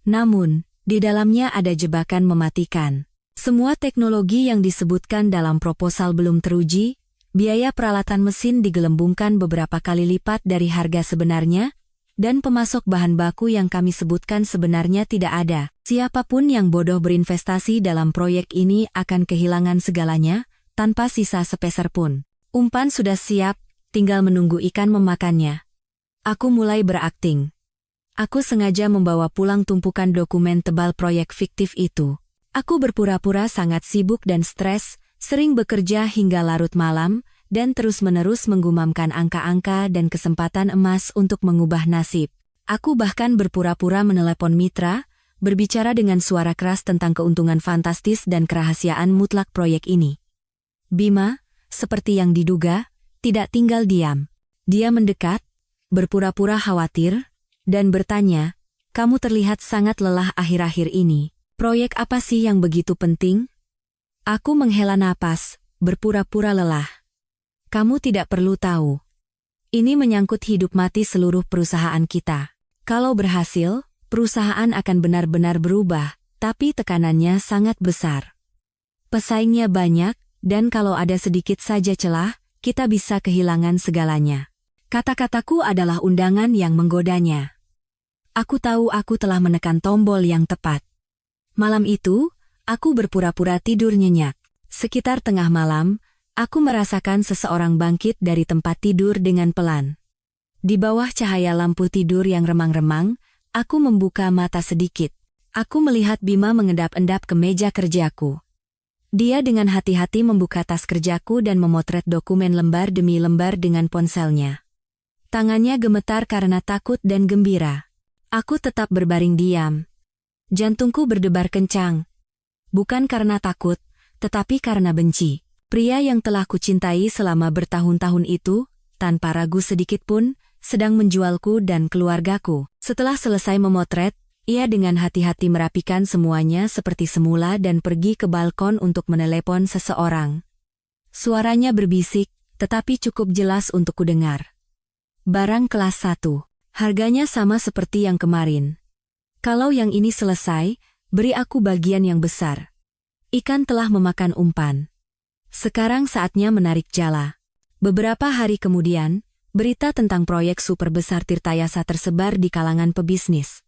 Namun, di dalamnya ada jebakan mematikan. Semua teknologi yang disebutkan dalam proposal belum teruji, biaya peralatan mesin digelembungkan beberapa kali lipat dari harga sebenarnya, dan pemasok bahan baku yang kami sebutkan sebenarnya tidak ada. Siapapun yang bodoh berinvestasi dalam proyek ini akan kehilangan segalanya, tanpa sisa sepeser pun. Umpan sudah siap, tinggal menunggu ikan memakannya. Aku mulai berakting. Aku sengaja membawa pulang tumpukan dokumen tebal proyek fiktif itu. Aku berpura-pura sangat sibuk dan stres, sering bekerja hingga larut malam, dan terus-menerus menggumamkan angka-angka dan kesempatan emas untuk mengubah nasib. Aku bahkan berpura-pura menelepon mitra, berbicara dengan suara keras tentang keuntungan fantastis dan kerahasiaan mutlak proyek ini. Bima, seperti yang diduga, tidak tinggal diam. Dia mendekat, berpura-pura khawatir, dan bertanya, "Kamu terlihat sangat lelah akhir-akhir ini. Proyek apa sih yang begitu penting?" Aku menghela napas, berpura-pura lelah. "Kamu tidak perlu tahu. Ini menyangkut hidup mati seluruh perusahaan kita. Kalau berhasil, perusahaan akan benar-benar berubah, tapi tekanannya sangat besar. Pesaingnya banyak, dan kalau ada sedikit saja celah, kita bisa kehilangan segalanya." Kata-kataku adalah undangan yang menggodanya. Aku tahu aku telah menekan tombol yang tepat. Malam itu, aku berpura-pura tidur nyenyak. Sekitar tengah malam, aku merasakan seseorang bangkit dari tempat tidur dengan pelan. Di bawah cahaya lampu tidur yang remang-remang, aku membuka mata sedikit. Aku melihat Bima mengendap-endap ke meja kerjaku. Dia dengan hati-hati membuka tas kerjaku dan memotret dokumen lembar demi lembar dengan ponselnya. Tangannya gemetar karena takut dan gembira. Aku tetap berbaring diam. Jantungku berdebar kencang. Bukan karena takut, tetapi karena benci. Pria yang telah kucintai selama bertahun-tahun itu, tanpa ragu sedikit pun, sedang menjualku dan keluargaku. Setelah selesai memotret, ia dengan hati-hati merapikan semuanya seperti semula dan pergi ke balkon untuk menelepon seseorang. Suaranya berbisik, tetapi cukup jelas untuk kudengar. "Barang kelas 1. Harganya sama seperti yang kemarin. Kalau yang ini selesai, beri aku bagian yang besar." Ikan telah memakan umpan. Sekarang saatnya menarik jala. Beberapa hari kemudian, berita tentang proyek super besar Tirtayasa tersebar di kalangan pebisnis.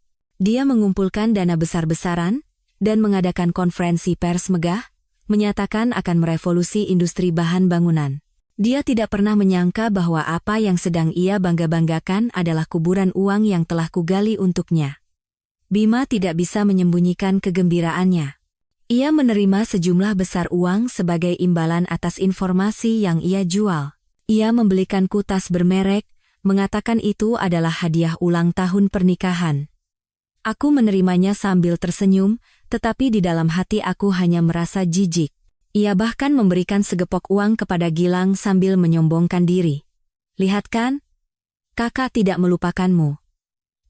Dia mengumpulkan dana besar-besaran, dan mengadakan konferensi pers megah, menyatakan akan merevolusi industri bahan bangunan. Dia tidak pernah menyangka bahwa apa yang sedang ia bangga-banggakan adalah kuburan uang yang telah kugali untuknya. Bima tidak bisa menyembunyikan kegembiraannya. Ia menerima sejumlah besar uang sebagai imbalan atas informasi yang ia jual. Ia membelikanku tas bermerek, mengatakan itu adalah hadiah ulang tahun pernikahan. Aku menerimanya sambil tersenyum, tetapi di dalam hati aku hanya merasa jijik. Ia bahkan memberikan segepok uang kepada Gilang sambil menyombongkan diri. "Lihat kan? Kakak tidak melupakanmu.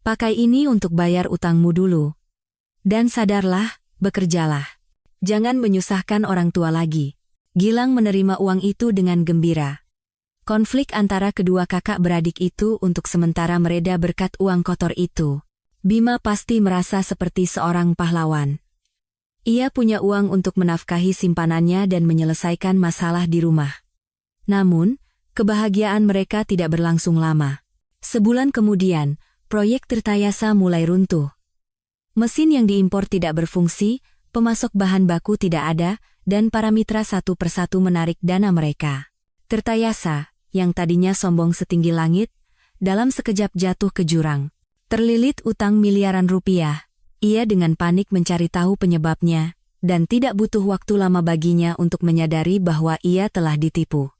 Pakai ini untuk bayar utangmu dulu. Dan sadarlah, bekerjalah. Jangan menyusahkan orang tua lagi." Gilang menerima uang itu dengan gembira. Konflik antara kedua kakak beradik itu untuk sementara mereda berkat uang kotor itu. Bima pasti merasa seperti seorang pahlawan. Ia punya uang untuk menafkahi simpanannya dan menyelesaikan masalah di rumah. Namun, kebahagiaan mereka tidak berlangsung lama. Sebulan kemudian, proyek Tirtayasa mulai runtuh. Mesin yang diimpor tidak berfungsi, pemasok bahan baku tidak ada, dan para mitra satu persatu menarik dana mereka. Tirtayasa, yang tadinya sombong setinggi langit, dalam sekejap jatuh ke jurang. Terlilit utang miliaran rupiah. Ia dengan panik mencari tahu penyebabnya, dan tidak butuh waktu lama baginya untuk menyadari bahwa ia telah ditipu.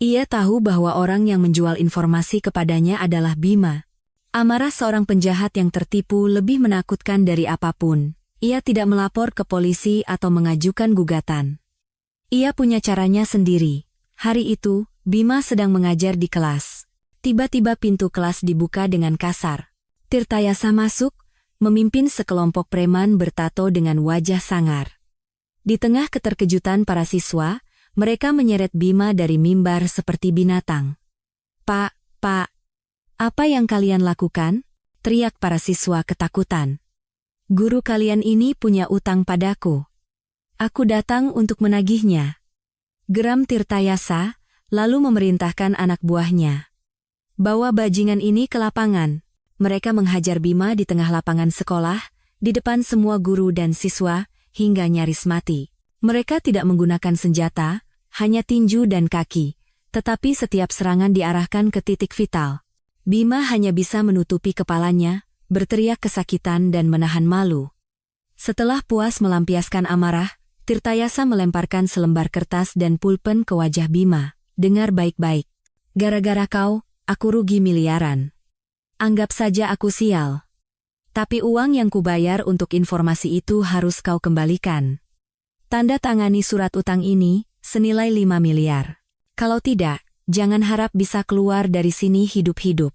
Ia tahu bahwa orang yang menjual informasi kepadanya adalah Bima. Amarah seorang penjahat yang tertipu lebih menakutkan dari apapun. Ia tidak melapor ke polisi atau mengajukan gugatan. Ia punya caranya sendiri. Hari itu, Bima sedang mengajar di kelas. Tiba-tiba pintu kelas dibuka dengan kasar. Tirtayasa masuk, memimpin sekelompok preman bertato dengan wajah sangar. Di tengah keterkejutan para siswa, Mereka menyeret Bima dari mimbar seperti binatang. Pak, apa yang kalian lakukan? Teriak para siswa ketakutan. Guru kalian ini punya utang padaku. Aku datang untuk menagihnya. Geram Tirtayasa, lalu memerintahkan anak buahnya. Bawa bajingan ini ke lapangan. Mereka menghajar Bima di tengah lapangan sekolah, di depan semua guru dan siswa, hingga nyaris mati. Mereka tidak menggunakan senjata, hanya tinju dan kaki, tetapi setiap serangan diarahkan ke titik vital. Bima hanya bisa menutupi kepalanya, berteriak kesakitan dan menahan malu. Setelah puas melampiaskan amarah, Tirtayasa melemparkan selembar kertas dan pulpen ke wajah Bima. Dengar baik-baik. Gara-gara kau, aku rugi miliaran. Anggap saja aku sial. Tapi uang yang kubayar untuk informasi itu harus kau kembalikan. Tanda tangani surat utang ini, senilai 5 miliar. Kalau tidak, jangan harap bisa keluar dari sini hidup-hidup.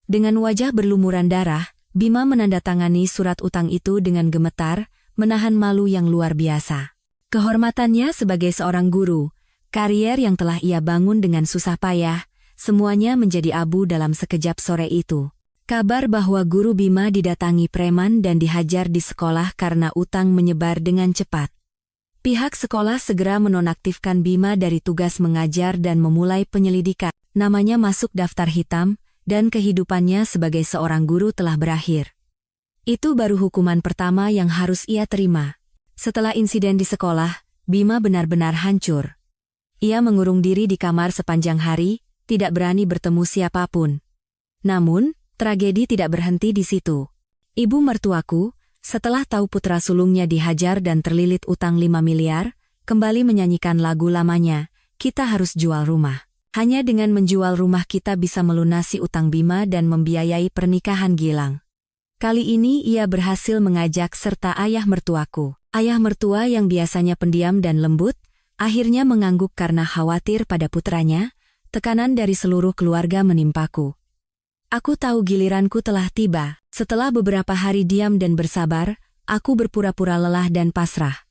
Dengan wajah berlumuran darah, Bima menandatangani surat utang itu dengan gemetar, menahan malu yang luar biasa. Kehormatannya sebagai seorang guru, karier yang telah ia bangun dengan susah payah, semuanya menjadi abu dalam sekejap sore itu. Kabar bahwa guru Bima didatangi preman dan dihajar di sekolah karena utang menyebar dengan cepat. Pihak sekolah segera menonaktifkan Bima dari tugas mengajar dan memulai penyelidikan. Namanya masuk daftar hitam, dan kehidupannya sebagai seorang guru telah berakhir. Itu baru hukuman pertama yang harus ia terima. Setelah insiden di sekolah, Bima benar-benar hancur. Ia mengurung diri di kamar sepanjang hari, tidak berani bertemu siapapun. Namun, tragedi tidak berhenti di situ. Ibu mertuaku, setelah tahu putra sulungnya dihajar dan terlilit utang 5 miliar, kembali menyanyikan lagu lamanya, "Kita harus jual rumah." Hanya dengan menjual rumah kita bisa melunasi utang Bima dan membiayai pernikahan Gilang. Kali ini ia berhasil mengajak serta ayah mertuaku. Ayah mertua yang biasanya pendiam dan lembut, akhirnya mengangguk karena khawatir pada putranya. Tekanan dari seluruh keluarga menimpaku. Aku tahu giliranku telah tiba. Setelah beberapa hari diam dan bersabar, aku berpura-pura lelah dan pasrah.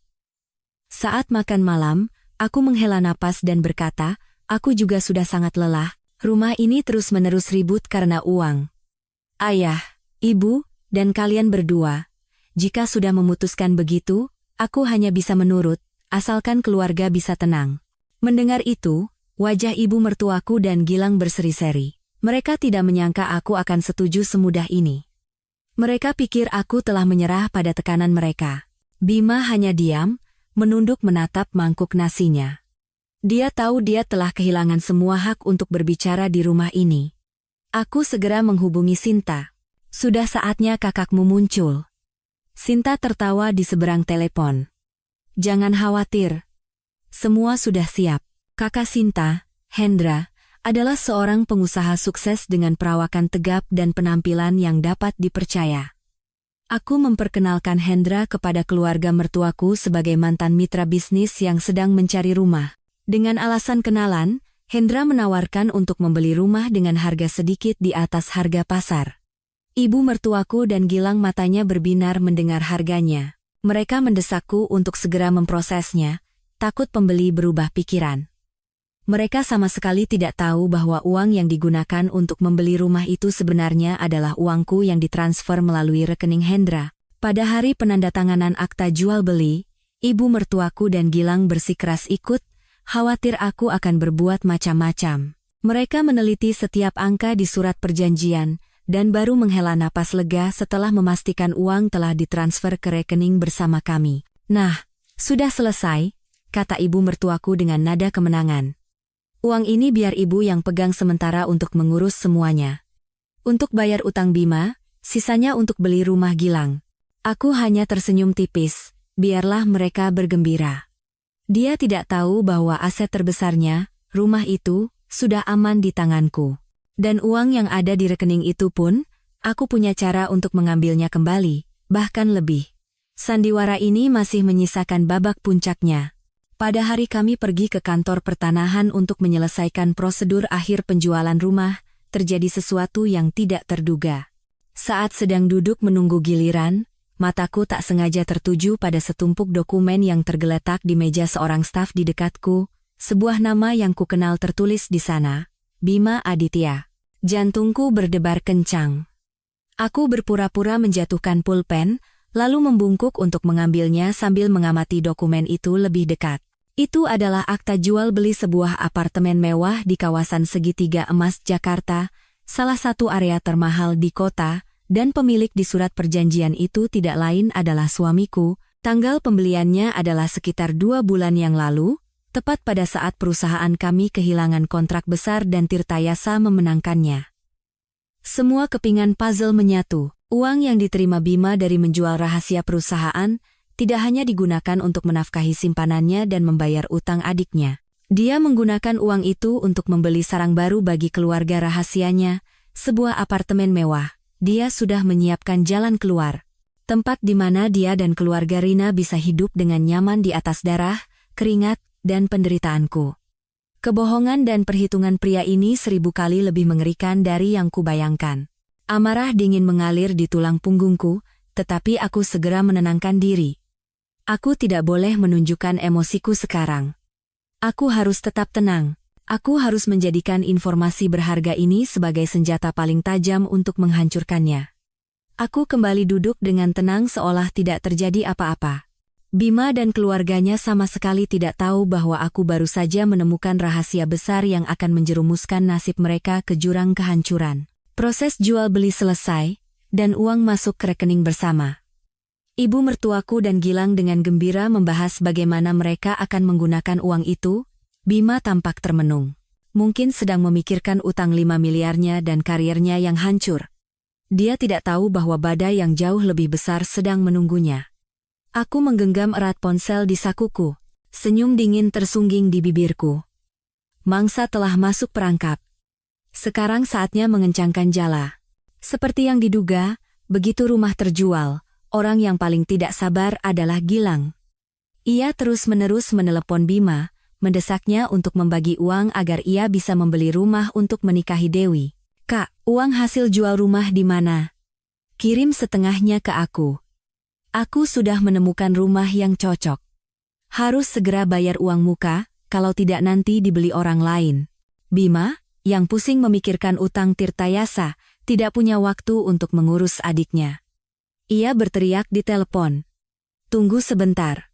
Saat makan malam, aku menghela napas dan berkata, aku juga sudah sangat lelah. Rumah ini terus-menerus ribut karena uang. Ayah, ibu, dan kalian berdua, jika sudah memutuskan begitu, aku hanya bisa menurut, asalkan keluarga bisa tenang. Mendengar itu, wajah ibu mertuaku dan Gilang berseri-seri. Mereka tidak menyangka aku akan setuju semudah ini. Mereka pikir aku telah menyerah pada tekanan mereka. Bima hanya diam, menunduk menatap mangkuk nasinya. Dia tahu dia telah kehilangan semua hak untuk berbicara di rumah ini. Aku segera menghubungi Sinta. Sudah saatnya kakakmu muncul. Sinta tertawa di seberang telepon. Jangan khawatir. Semua sudah siap. Kakak Sinta, Hendra, adalah seorang pengusaha sukses dengan perawakan tegap dan penampilan yang dapat dipercaya. Aku memperkenalkan Hendra kepada keluarga mertuaku sebagai mantan mitra bisnis yang sedang mencari rumah. Dengan alasan kenalan, Hendra menawarkan untuk membeli rumah dengan harga sedikit di atas harga pasar. Ibu mertuaku dan Gilang matanya berbinar mendengar harganya. Mereka mendesakku untuk segera memprosesnya, takut pembeli berubah pikiran. Mereka sama sekali tidak tahu bahwa uang yang digunakan untuk membeli rumah itu sebenarnya adalah uangku yang ditransfer melalui rekening Hendra. Pada hari penandatanganan akta jual beli, ibu mertuaku dan Gilang bersikeras ikut, khawatir aku akan berbuat macam-macam. Mereka meneliti setiap angka di surat perjanjian, dan baru menghela napas lega setelah memastikan uang telah ditransfer ke rekening bersama kami. Nah, sudah selesai, kata ibu mertuaku dengan nada kemenangan. Uang ini biar ibu yang pegang sementara untuk mengurus semuanya. Untuk bayar utang Bima, sisanya untuk beli rumah Gilang. Aku hanya tersenyum tipis, biarlah mereka bergembira. Dia tidak tahu bahwa aset terbesarnya, rumah itu, sudah aman di tanganku. Dan uang yang ada di rekening itu pun, aku punya cara untuk mengambilnya kembali, bahkan lebih. Sandiwara ini masih menyisakan babak puncaknya. Pada hari kami pergi ke kantor pertanahan untuk menyelesaikan prosedur akhir penjualan rumah, terjadi sesuatu yang tidak terduga. Saat sedang duduk menunggu giliran, mataku tak sengaja tertuju pada setumpuk dokumen yang tergeletak di meja seorang staf di dekatku. Sebuah nama yang kukenal tertulis di sana, Bima Aditya. Jantungku berdebar kencang. Aku berpura-pura menjatuhkan pulpen, lalu membungkuk untuk mengambilnya sambil mengamati dokumen itu lebih dekat. Itu adalah akta jual beli sebuah apartemen mewah di kawasan Segitiga Emas, Jakarta, salah satu area termahal di kota, dan pemilik di surat perjanjian itu tidak lain adalah suamiku. Tanggal pembeliannya adalah sekitar 2 bulan yang lalu, tepat pada saat perusahaan kami kehilangan kontrak besar dan Tirtayasa memenangkannya. Semua kepingan puzzle menyatu. Uang yang diterima Bima dari menjual rahasia perusahaan tidak hanya digunakan untuk menafkahi simpanannya dan membayar utang adiknya. Dia menggunakan uang itu untuk membeli sarang baru bagi keluarga rahasianya, sebuah apartemen mewah. Dia sudah menyiapkan jalan keluar. Tempat di mana dia dan keluarga Rina bisa hidup dengan nyaman di atas darah, keringat, dan penderitaanku. Kebohongan dan perhitungan pria ini 1000 kali lebih mengerikan dari yang kubayangkan. Amarah dingin mengalir di tulang punggungku, tetapi aku segera menenangkan diri. Aku tidak boleh menunjukkan emosiku sekarang. Aku harus tetap tenang. Aku harus menjadikan informasi berharga ini sebagai senjata paling tajam untuk menghancurkannya. Aku kembali duduk dengan tenang seolah tidak terjadi apa-apa. Bima dan keluarganya sama sekali tidak tahu bahwa aku baru saja menemukan rahasia besar yang akan menjerumuskan nasib mereka ke jurang kehancuran. Proses jual beli selesai, dan uang masuk ke rekening bersama. Ibu mertuaku dan Gilang dengan gembira membahas bagaimana mereka akan menggunakan uang itu. Bima tampak termenung. Mungkin sedang memikirkan utang 5 miliarnya dan karirnya yang hancur. Dia tidak tahu bahwa badai yang jauh lebih besar sedang menunggunya. Aku menggenggam erat ponsel di sakuku. Senyum dingin tersungging di bibirku. Mangsa telah masuk perangkap. Sekarang saatnya mengencangkan jala. Seperti yang diduga, begitu rumah terjual, orang yang paling tidak sabar adalah Gilang. Ia terus-menerus menelepon Bima, mendesaknya untuk membagi uang agar ia bisa membeli rumah untuk menikahi Dewi. "Kak, uang hasil jual rumah di mana? Kirim setengahnya ke aku. Aku sudah menemukan rumah yang cocok. Harus segera bayar uang muka, kalau tidak nanti dibeli orang lain." Bima, yang pusing memikirkan utang Tirtayasa, tidak punya waktu untuk mengurus adiknya. Ia berteriak di telepon. "Tunggu sebentar.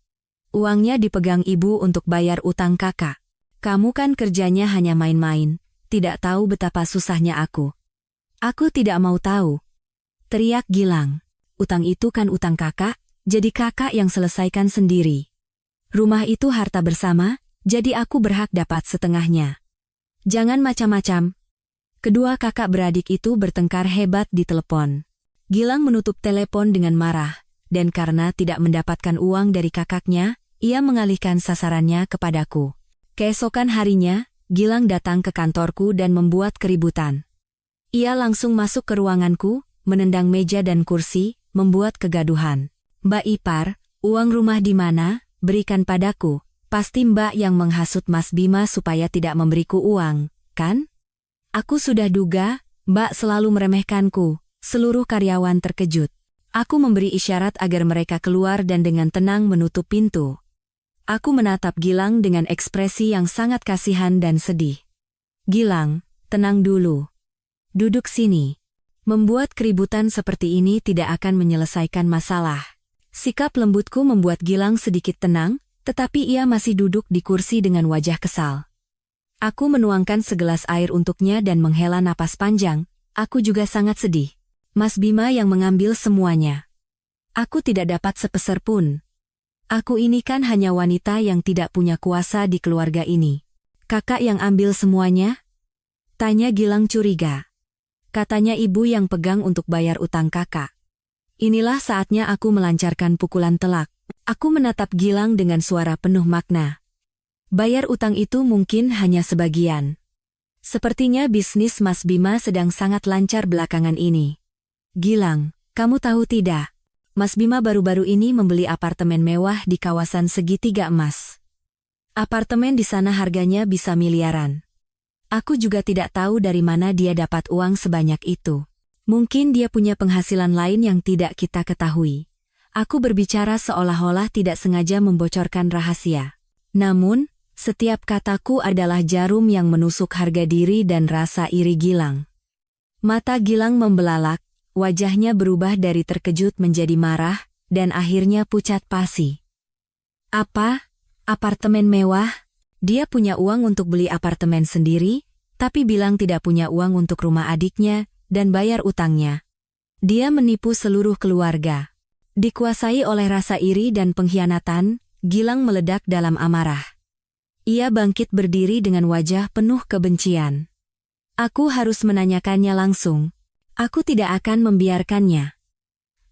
Uangnya dipegang ibu untuk bayar utang kakak. Kamu kan kerjanya hanya main-main, tidak tahu betapa susahnya aku." "Aku tidak mau tahu," teriak Gilang. "Utang itu kan utang kakak, jadi kakak yang selesaikan sendiri. Rumah itu harta bersama, jadi aku berhak dapat setengahnya. Jangan macam-macam." Kedua kakak beradik itu bertengkar hebat di telepon. Gilang menutup telepon dengan marah, dan karena tidak mendapatkan uang dari kakaknya, ia mengalihkan sasarannya kepadaku. Keesokan harinya, Gilang datang ke kantorku dan membuat keributan. Ia langsung masuk ke ruanganku, menendang meja dan kursi, membuat kegaduhan. "Mbak Ipar, uang rumah di mana? Berikan padaku. Pasti Mbak yang menghasut Mas Bima supaya tidak memberiku uang, kan? Aku sudah duga, Mbak selalu meremehkanku." Seluruh karyawan terkejut. Aku memberi isyarat agar mereka keluar dan dengan tenang menutup pintu. Aku menatap Gilang dengan ekspresi yang sangat kasihan dan sedih. "Gilang, tenang dulu. Duduk sini. Membuat keributan seperti ini tidak akan menyelesaikan masalah." Sikap lembutku membuat Gilang sedikit tenang, tetapi ia masih duduk di kursi dengan wajah kesal. Aku menuangkan segelas air untuknya dan menghela napas panjang. Aku juga sangat sedih. Mas Bima yang mengambil semuanya. Aku tidak dapat sepeser pun. Aku ini kan hanya wanita yang tidak punya kuasa di keluarga ini. "Kakak yang ambil semuanya?" tanya Gilang curiga. "Katanya ibu yang pegang untuk bayar utang kakak." Inilah saatnya aku melancarkan pukulan telak. Aku menatap Gilang dengan suara penuh makna. "Bayar utang itu mungkin hanya sebagian. Sepertinya bisnis Mas Bima sedang sangat lancar belakangan ini. Gilang, kamu tahu tidak? Mas Bima baru-baru ini membeli apartemen mewah di kawasan Segitiga Emas. Apartemen di sana harganya bisa miliaran. Aku juga tidak tahu dari mana dia dapat uang sebanyak itu. Mungkin dia punya penghasilan lain yang tidak kita ketahui." Aku berbicara seolah-olah tidak sengaja membocorkan rahasia. Namun, Setiap kataku adalah jarum yang menusuk harga diri dan rasa iri Gilang. Mata Gilang membelalak, wajahnya berubah dari terkejut menjadi marah, dan akhirnya pucat pasi. Apa? Apartemen mewah? Dia punya uang untuk beli apartemen sendiri, tapi bilang tidak punya uang untuk rumah adiknya dan bayar utangnya. Dia menipu seluruh keluarga. Dikuasai oleh rasa iri dan pengkhianatan, Gilang meledak dalam amarah. Ia bangkit berdiri dengan wajah penuh kebencian. Aku harus menanyakannya langsung. Aku tidak akan membiarkannya.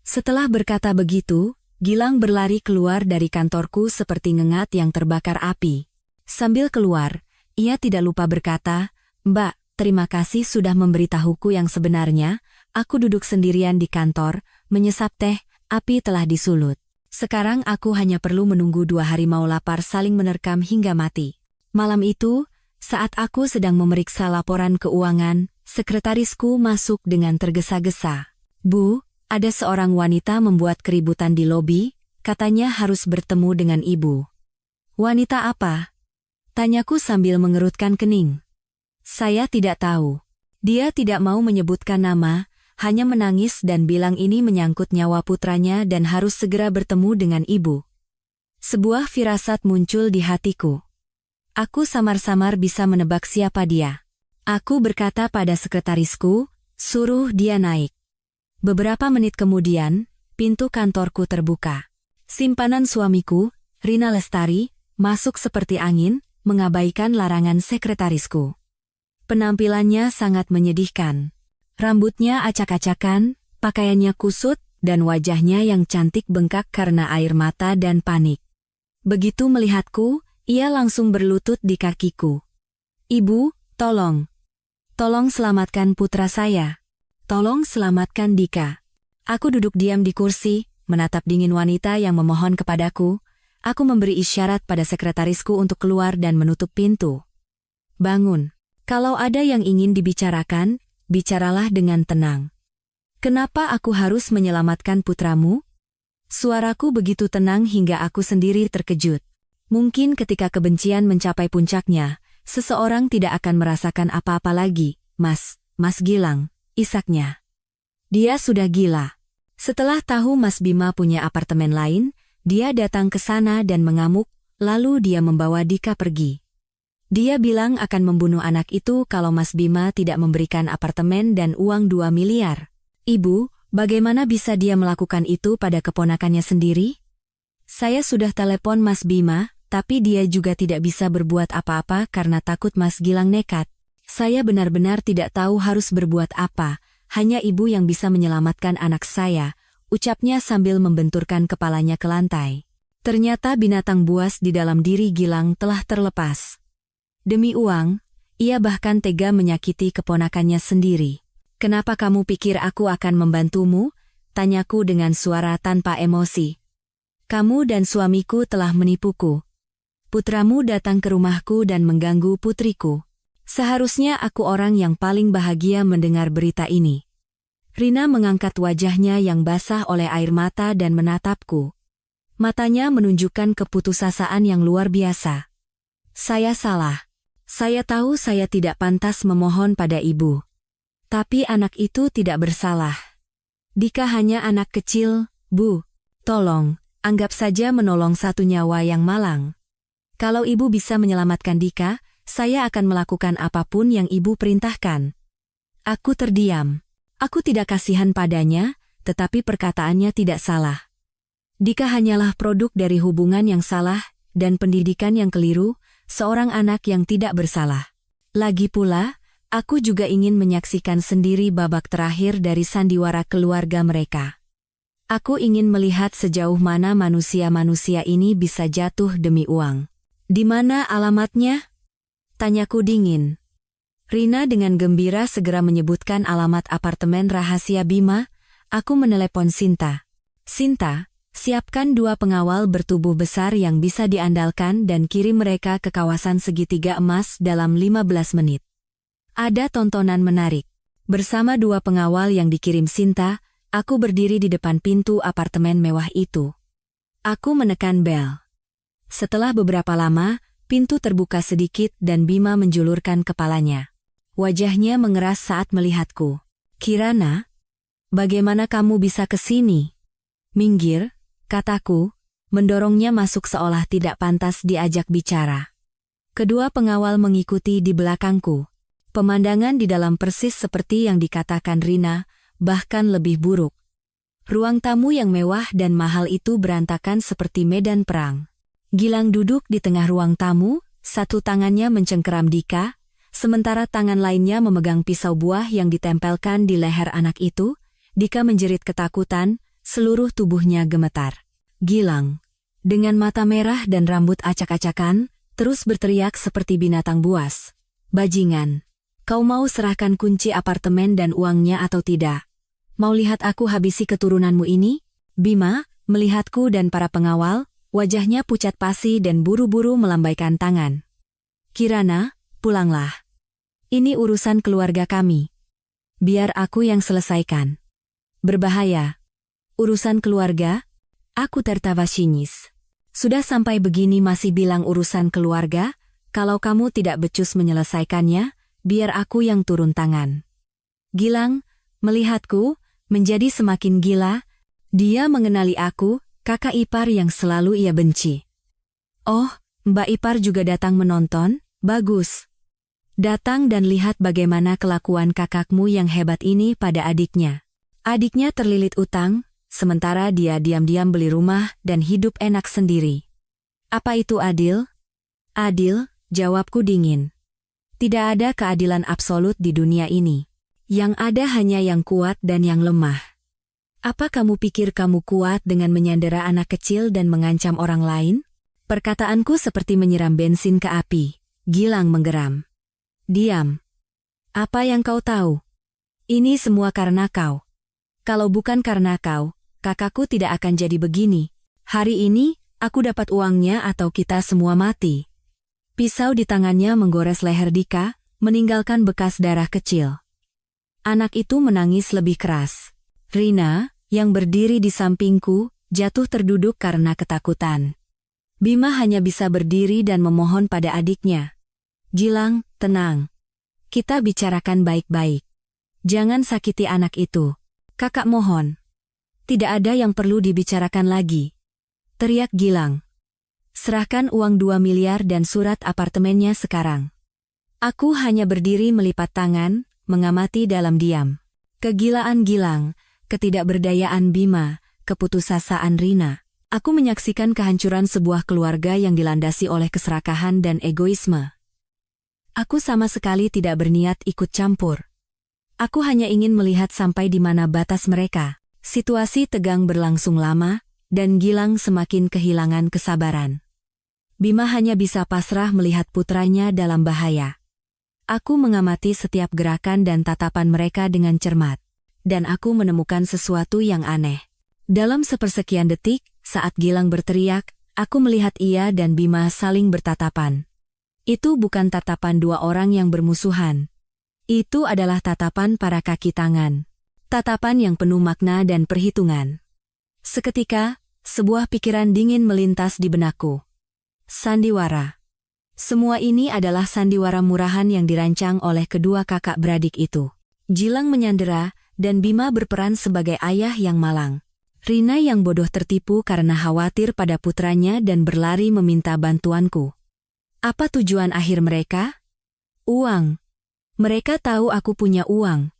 Setelah berkata begitu, Gilang berlari keluar dari kantorku seperti ngengat yang terbakar api. Sambil keluar, ia tidak lupa berkata, "Mbak, terima kasih sudah memberitahuku yang sebenarnya." Aku duduk sendirian di kantor, menyesap teh, api telah disulut. Sekarang aku hanya perlu menunggu 2 harimau lapar saling menerkam hingga mati. Malam itu, saat aku sedang memeriksa laporan keuangan, sekretarisku masuk dengan tergesa-gesa. "Bu, ada seorang wanita membuat keributan di lobi, katanya harus bertemu dengan ibu." "Wanita apa?" tanyaku sambil mengerutkan kening. Saya tidak tahu. Dia tidak mau menyebutkan nama, hanya menangis dan bilang ini menyangkut nyawa putranya dan harus segera bertemu dengan ibu. Sebuah firasat muncul di hatiku. Aku samar-samar bisa menebak siapa dia. Aku berkata pada sekretarisku, "Suruh dia naik." Beberapa menit kemudian, pintu kantorku terbuka. Simpanan suamiku, Rina Lestari, masuk seperti angin, mengabaikan larangan sekretarisku. Penampilannya sangat menyedihkan. Rambutnya acak-acakan, pakaiannya kusut, dan wajahnya yang cantik bengkak karena air mata dan panik. Begitu melihatku, ia langsung berlutut di kakiku. "Ibu, tolong. Tolong selamatkan putra saya. Tolong selamatkan Dika." Aku duduk diam di kursi, menatap dingin wanita yang memohon kepadaku. Aku memberi isyarat pada sekretarisku untuk keluar dan menutup pintu. "Bangun. Kalau ada yang ingin dibicarakan, bicaralah dengan tenang." "Kenapa aku harus menyelamatkan putramu?" Suaraku begitu tenang hingga aku sendiri terkejut. Mungkin ketika kebencian mencapai puncaknya, seseorang tidak akan merasakan apa-apa lagi. Mas Gilang, isaknya. Dia sudah gila. Setelah tahu Mas Bima punya apartemen lain, dia datang ke sana dan mengamuk, lalu dia membawa Dika pergi. Dia bilang akan membunuh anak itu kalau Mas Bima tidak memberikan apartemen dan uang 2 miliar. "Ibu, bagaimana bisa dia melakukan itu pada keponakannya sendiri?" "Saya sudah telepon Mas Bima, tapi dia juga tidak bisa berbuat apa-apa karena takut Mas Gilang nekat. Saya benar-benar tidak tahu harus berbuat apa, hanya ibu yang bisa menyelamatkan anak saya," ucapnya sambil membenturkan kepalanya ke lantai. Ternyata binatang buas di dalam diri Gilang telah terlepas. Demi uang, ia bahkan tega menyakiti keponakannya sendiri. "Kenapa kamu pikir aku akan membantumu?" tanyaku dengan suara tanpa emosi. "Kamu dan suamiku telah menipuku. Putramu datang ke rumahku dan mengganggu putriku. Seharusnya aku orang yang paling bahagia mendengar berita ini." Rina mengangkat wajahnya yang basah oleh air mata dan menatapku. Matanya menunjukkan keputusasaan yang luar biasa. "Saya salah. Saya tahu saya tidak pantas memohon pada ibu. Tapi anak itu tidak bersalah. Dika hanya anak kecil, Bu. Tolong, anggap saja menolong satu nyawa yang malang. Kalau ibu bisa menyelamatkan Dika, saya akan melakukan apapun yang ibu perintahkan." Aku terdiam. Aku tidak kasihan padanya, tetapi perkataannya tidak salah. Dika hanyalah produk dari hubungan yang salah dan pendidikan yang keliru, seorang anak yang tidak bersalah. Lagi pula, aku juga ingin menyaksikan sendiri babak terakhir dari sandiwara keluarga mereka. Aku ingin melihat sejauh mana manusia-manusia ini bisa jatuh demi uang. "Di mana alamatnya?" tanyaku dingin. Rina dengan gembira segera menyebutkan alamat apartemen rahasia Bima. Aku menelepon Sinta. "Sinta, siapkan 2 pengawal bertubuh besar yang bisa diandalkan dan kirim mereka ke kawasan segitiga emas dalam 15 menit. Ada tontonan menarik." Bersama 2 pengawal yang dikirim Sinta, aku berdiri di depan pintu apartemen mewah itu. Aku menekan bel. Setelah beberapa lama, Pintu terbuka sedikit dan Bima menjulurkan kepalanya. Wajahnya mengeras saat melihatku. "Kirana, bagaimana kamu bisa ke sini?" "Minggir," kataku, mendorongnya masuk seolah tidak pantas diajak bicara. Kedua pengawal mengikuti di belakangku. Pemandangan di dalam persis seperti yang dikatakan Rina, bahkan lebih buruk. Ruang tamu yang mewah dan mahal itu berantakan seperti medan perang. Gilang duduk di tengah ruang tamu, satu tangannya mencengkeram Dika, sementara tangan lainnya memegang pisau buah yang ditempelkan di leher anak itu. Dika menjerit ketakutan, seluruh tubuhnya gemetar. Gilang, dengan mata merah dan rambut acak-acakan, terus berteriak seperti binatang buas. "Bajingan, kau mau serahkan kunci apartemen dan uangnya atau tidak? Mau lihat aku habisi keturunanmu ini?" Bima, melihatku dan para pengawal, wajahnya pucat pasi dan buru-buru melambaikan tangan. "Kirana, pulanglah. Ini urusan keluarga kami. Biar aku yang selesaikan." "Berbahaya. Urusan keluarga?" Aku tertawa sinis. "Sudah sampai begini masih bilang urusan keluarga? Kalau kamu tidak becus menyelesaikannya, biar aku yang turun tangan." Gilang, melihatku, menjadi semakin gila. Dia mengenali aku, kakak ipar yang selalu ia benci. "Oh, Mbak Ipar juga datang menonton? Bagus. Datang dan lihat bagaimana kelakuan kakakmu yang hebat ini pada adiknya. Adiknya terlilit utang, sementara dia diam-diam beli rumah dan hidup enak sendiri. Apa itu adil?" "Adil," jawabku dingin. "Tidak ada keadilan absolut di dunia ini. Yang ada hanya yang kuat dan yang lemah. Apa kamu pikir kamu kuat dengan menyandera anak kecil dan mengancam orang lain?" Perkataanku seperti menyiram bensin ke api. Gilang menggeram. "Diam. Apa yang kau tahu? Ini semua karena kau. Kalau bukan karena kau, kakakku tidak akan jadi begini. Hari ini, aku dapat uangnya atau kita semua mati." Pisau di tangannya menggores leher Dika, meninggalkan bekas darah kecil. Anak itu menangis lebih keras. Rina, yang berdiri di sampingku, jatuh terduduk karena ketakutan. Bima hanya bisa berdiri dan memohon pada adiknya. "Gilang, tenang. Kita bicarakan baik-baik. Jangan sakiti anak itu. Kakak mohon. Tidak ada yang perlu dibicarakan lagi," teriak Gilang. "Serahkan uang 2 miliar dan surat apartemennya sekarang." Aku hanya berdiri melipat tangan, mengamati dalam diam. Kegilaan Gilang, ketidakberdayaan Bima, keputusasaan Rina. Aku menyaksikan kehancuran sebuah keluarga yang dilandasi oleh keserakahan dan egoisme. Aku sama sekali tidak berniat ikut campur. Aku hanya ingin melihat sampai di mana batas mereka. Situasi tegang berlangsung lama, dan Gilang semakin kehilangan kesabaran. Bima hanya bisa pasrah melihat putranya dalam bahaya. Aku mengamati setiap gerakan dan tatapan mereka dengan cermat. Dan aku menemukan sesuatu yang aneh. Dalam sepersekian detik, saat Gilang berteriak, aku melihat ia dan Bima saling bertatapan. Itu bukan tatapan dua orang yang bermusuhan. Itu adalah tatapan para kaki tangan. Tatapan yang penuh makna dan perhitungan. Seketika, sebuah pikiran dingin melintas di benakku. Sandiwara. Semua ini adalah sandiwara murahan yang dirancang oleh kedua kakak beradik itu. Gilang menyandera, dan Bima berperan sebagai ayah yang malang. Rina yang bodoh tertipu karena khawatir pada putranya dan berlari meminta bantuanku. Apa tujuan akhir mereka? Uang. Mereka tahu aku punya uang.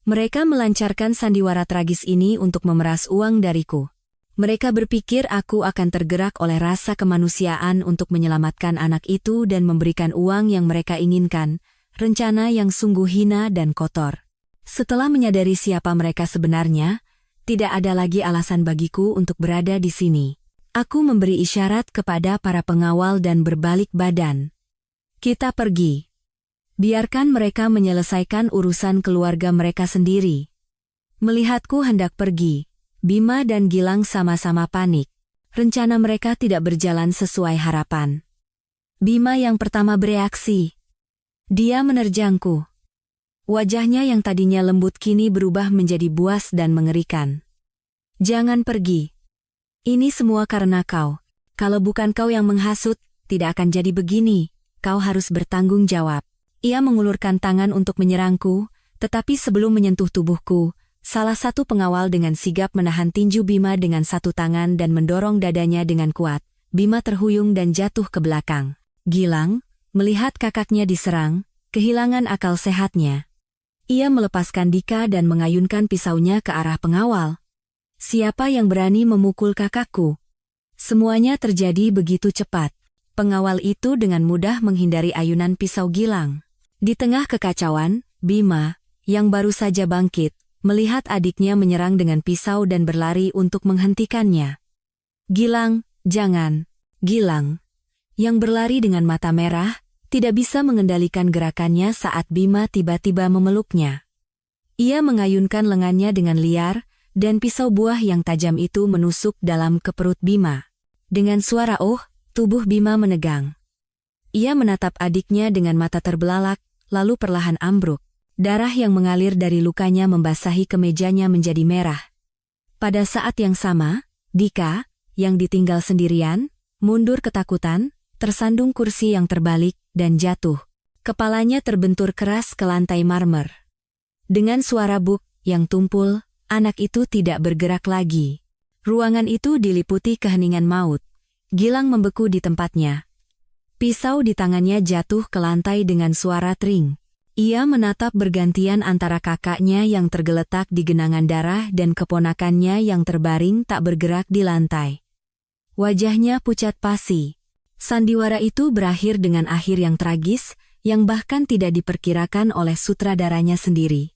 Mereka melancarkan sandiwara tragis ini untuk memeras uang dariku. Mereka berpikir aku akan tergerak oleh rasa kemanusiaan untuk menyelamatkan anak itu dan memberikan uang yang mereka inginkan, rencana yang sungguh hina dan kotor. Setelah menyadari siapa mereka sebenarnya, tidak ada lagi alasan bagiku untuk berada di sini. Aku memberi isyarat kepada para pengawal dan berbalik badan. "Kita pergi. Biarkan mereka menyelesaikan urusan keluarga mereka sendiri." Melihatku hendak pergi, Bima dan Gilang sama-sama panik. Rencana mereka tidak berjalan sesuai harapan. Bima yang pertama bereaksi. Dia menerjangku. Wajahnya yang tadinya lembut kini berubah menjadi buas dan mengerikan. "Jangan pergi. Ini semua karena kau. Kalau bukan kau yang menghasut, tidak akan jadi begini. Kau harus bertanggung jawab. Ia mengulurkan tangan untuk menyerangku, tetapi sebelum menyentuh tubuhku, salah satu pengawal dengan sigap menahan tinju Bima dengan satu tangan dan mendorong dadanya dengan kuat. Bima terhuyung dan jatuh ke belakang. Gilang, melihat kakaknya diserang, kehilangan akal sehatnya. Ia melepaskan Dika dan mengayunkan pisaunya ke arah pengawal. Siapa yang berani memukul kakakku? Semuanya terjadi begitu cepat. Pengawal itu dengan mudah menghindari ayunan pisau Gilang. Di tengah kekacauan, Bima, yang baru saja bangkit, melihat adiknya menyerang dengan pisau dan berlari untuk menghentikannya. Gilang, jangan. Gilang, yang berlari dengan mata merah, tidak bisa mengendalikan gerakannya saat Bima tiba-tiba memeluknya. Ia mengayunkan lengannya dengan liar, dan pisau buah yang tajam itu menusuk dalam ke perut Bima. Dengan suara tubuh Bima menegang. Ia menatap adiknya dengan mata terbelalak, lalu perlahan ambruk. Darah yang mengalir dari lukanya membasahi kemejanya menjadi merah. Pada saat yang sama, Dika, yang ditinggal sendirian, mundur ketakutan, tersandung kursi yang terbalik, dan jatuh. Kepalanya terbentur keras ke lantai marmer. Dengan suara buk yang tumpul, anak itu tidak bergerak lagi. Ruangan itu diliputi keheningan maut. Gilang membeku di tempatnya. Pisau di tangannya jatuh ke lantai dengan suara tring. Ia menatap bergantian antara kakaknya yang tergeletak di genangan darah dan keponakannya yang terbaring tak bergerak di lantai. Wajahnya pucat pasi. Sandiwara itu berakhir dengan akhir yang tragis, yang bahkan tidak diperkirakan oleh sutradaranya sendiri.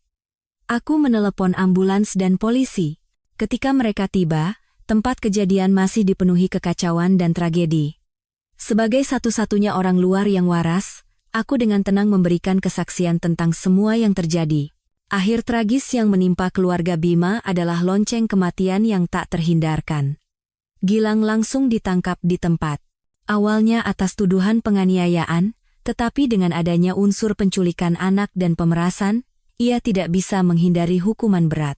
Aku menelepon ambulans dan polisi. Ketika mereka tiba, tempat kejadian masih dipenuhi kekacauan dan tragedi. Sebagai satu-satunya orang luar yang waras, aku dengan tenang memberikan kesaksian tentang semua yang terjadi. Akhir tragis yang menimpa keluarga Bima adalah lonceng kematian yang tak terhindarkan. Gilang langsung ditangkap di tempat. Awalnya atas tuduhan penganiayaan, tetapi dengan adanya unsur penculikan anak dan pemerasan, ia tidak bisa menghindari hukuman berat.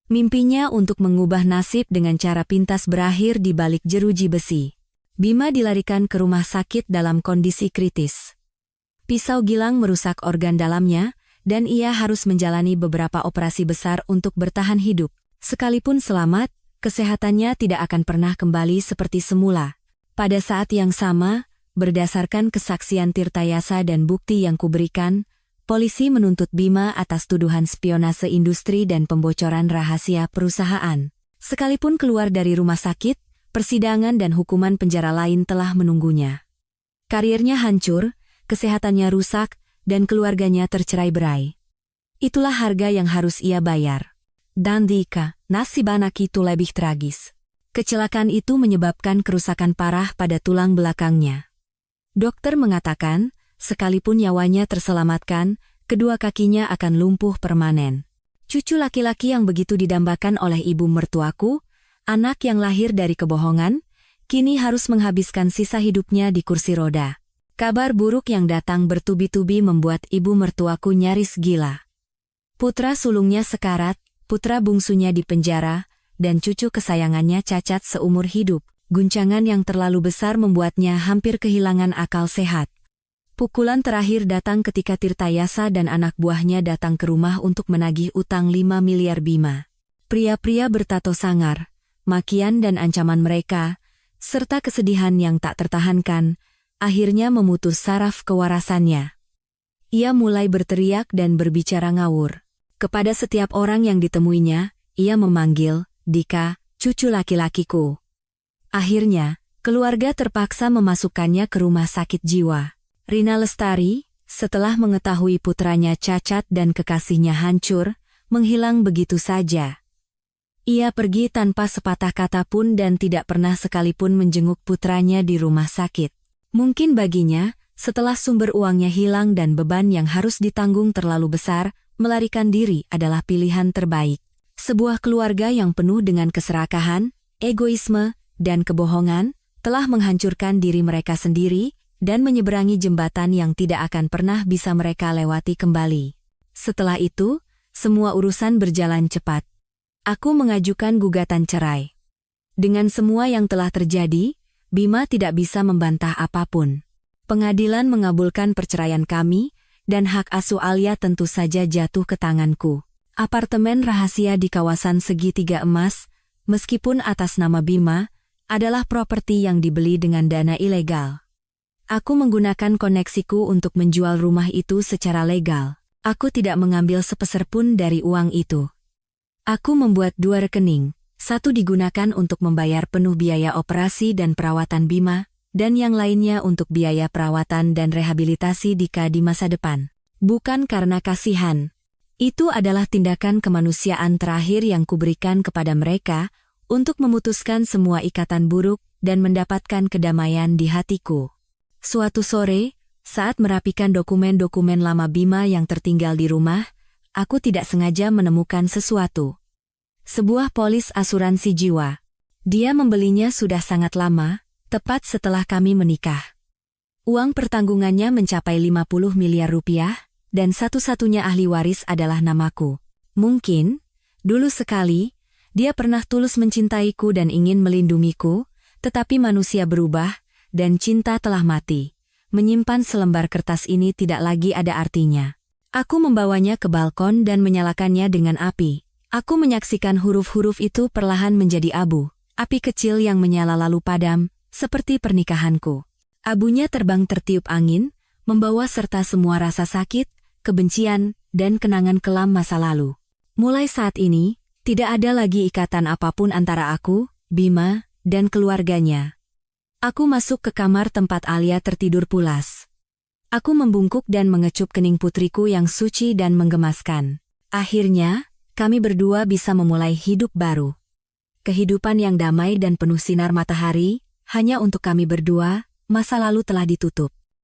Mimpinya untuk mengubah nasib dengan cara pintas berakhir di balik jeruji besi. Bima dilarikan ke rumah sakit dalam kondisi kritis. Pisau Gilang merusak organ dalamnya, dan ia harus menjalani beberapa operasi besar untuk bertahan hidup. Sekalipun selamat, kesehatannya tidak akan pernah kembali seperti semula. Pada saat yang sama, berdasarkan kesaksian Tirtayasa dan bukti yang kuberikan, polisi menuntut Bima atas tuduhan spionase industri dan pembocoran rahasia perusahaan. Sekalipun keluar dari rumah sakit, persidangan dan hukuman penjara lain telah menunggunya. Karirnya hancur, kesehatannya rusak, dan keluarganya tercerai-berai. Itulah harga yang harus ia bayar. Dan Dika, nasib anak itu lebih tragis. Kecelakaan itu menyebabkan kerusakan parah pada tulang belakangnya. Dokter mengatakan, sekalipun nyawanya terselamatkan, kedua kakinya akan lumpuh permanen. Cucu laki-laki yang begitu didambakan oleh ibu mertuaku, anak yang lahir dari kebohongan, kini harus menghabiskan sisa hidupnya di kursi roda. Kabar buruk yang datang bertubi-tubi membuat ibu mertuaku nyaris gila. Putra sulungnya sekarat, putra bungsunya di penjara, dan cucu kesayangannya cacat seumur hidup. Guncangan yang terlalu besar membuatnya hampir kehilangan akal sehat. Pukulan terakhir datang ketika Tirtayasa dan anak buahnya datang ke rumah untuk menagih utang 5 miliar Bima. Pria-pria bertato sangar, makian dan ancaman mereka, serta kesedihan yang tak tertahankan, akhirnya memutus saraf kewarasannya. Ia mulai berteriak dan berbicara ngawur. Kepada setiap orang yang ditemuinya, ia memanggil, Dika, cucu laki-lakiku. Akhirnya, keluarga terpaksa memasukkannya ke rumah sakit jiwa. Rina Lestari, setelah mengetahui putranya cacat dan kekasihnya hancur, menghilang begitu saja. Ia pergi tanpa sepatah kata pun dan tidak pernah sekalipun menjenguk putranya di rumah sakit. Mungkin baginya, setelah sumber uangnya hilang dan beban yang harus ditanggung terlalu besar, melarikan diri adalah pilihan terbaik. Sebuah keluarga yang penuh dengan keserakahan, egoisme, dan kebohongan, telah menghancurkan diri mereka sendiri, dan menyeberangi jembatan yang tidak akan pernah bisa mereka lewati kembali. Setelah itu, semua urusan berjalan cepat. Aku mengajukan gugatan cerai. Dengan semua yang telah terjadi, Bima tidak bisa membantah apapun. Pengadilan mengabulkan perceraian kami, dan hak asuh Alia tentu saja jatuh ke tanganku. Apartemen rahasia di kawasan Segitiga Emas, meskipun atas nama Bima, adalah properti yang dibeli dengan dana ilegal. Aku menggunakan koneksiku untuk menjual rumah itu secara legal. Aku tidak mengambil sepeser pun dari uang itu. Aku membuat 2 rekening. Satu digunakan untuk membayar penuh biaya operasi dan perawatan Bima, dan yang lainnya untuk biaya perawatan dan rehabilitasi Dika di masa depan. Bukan karena kasihan. Itu adalah tindakan kemanusiaan terakhir yang kuberikan kepada mereka untuk memutuskan semua ikatan buruk dan mendapatkan kedamaian di hatiku. Suatu sore, saat merapikan dokumen-dokumen lama Bima yang tertinggal di rumah, aku tidak sengaja menemukan sesuatu. Sebuah polis asuransi jiwa. Dia membelinya sudah sangat lama, tepat setelah kami menikah. Uang pertanggungannya mencapai 50 miliar rupiah, dan satu-satunya ahli waris adalah namaku. Mungkin, dulu sekali, dia pernah tulus mencintaiku dan ingin melindungiku, tetapi manusia berubah, dan cinta telah mati. Menyimpan selembar kertas ini tidak lagi ada artinya. Aku membawanya ke balkon dan menyalakannya dengan api. Aku menyaksikan huruf-huruf itu perlahan menjadi abu, api kecil yang menyala lalu padam, seperti pernikahanku. Abunya terbang tertiup angin, membawa serta semua rasa sakit, kebencian, dan kenangan kelam masa lalu. Mulai saat ini, tidak ada lagi ikatan apapun antara aku, Bima, dan keluarganya. Aku masuk ke kamar tempat Alia tertidur pulas. Aku membungkuk dan mengecup kening putriku yang suci dan menggemaskan. Akhirnya, kami berdua bisa memulai hidup baru. Kehidupan yang damai dan penuh sinar matahari, hanya untuk kami berdua, masa lalu telah ditutup.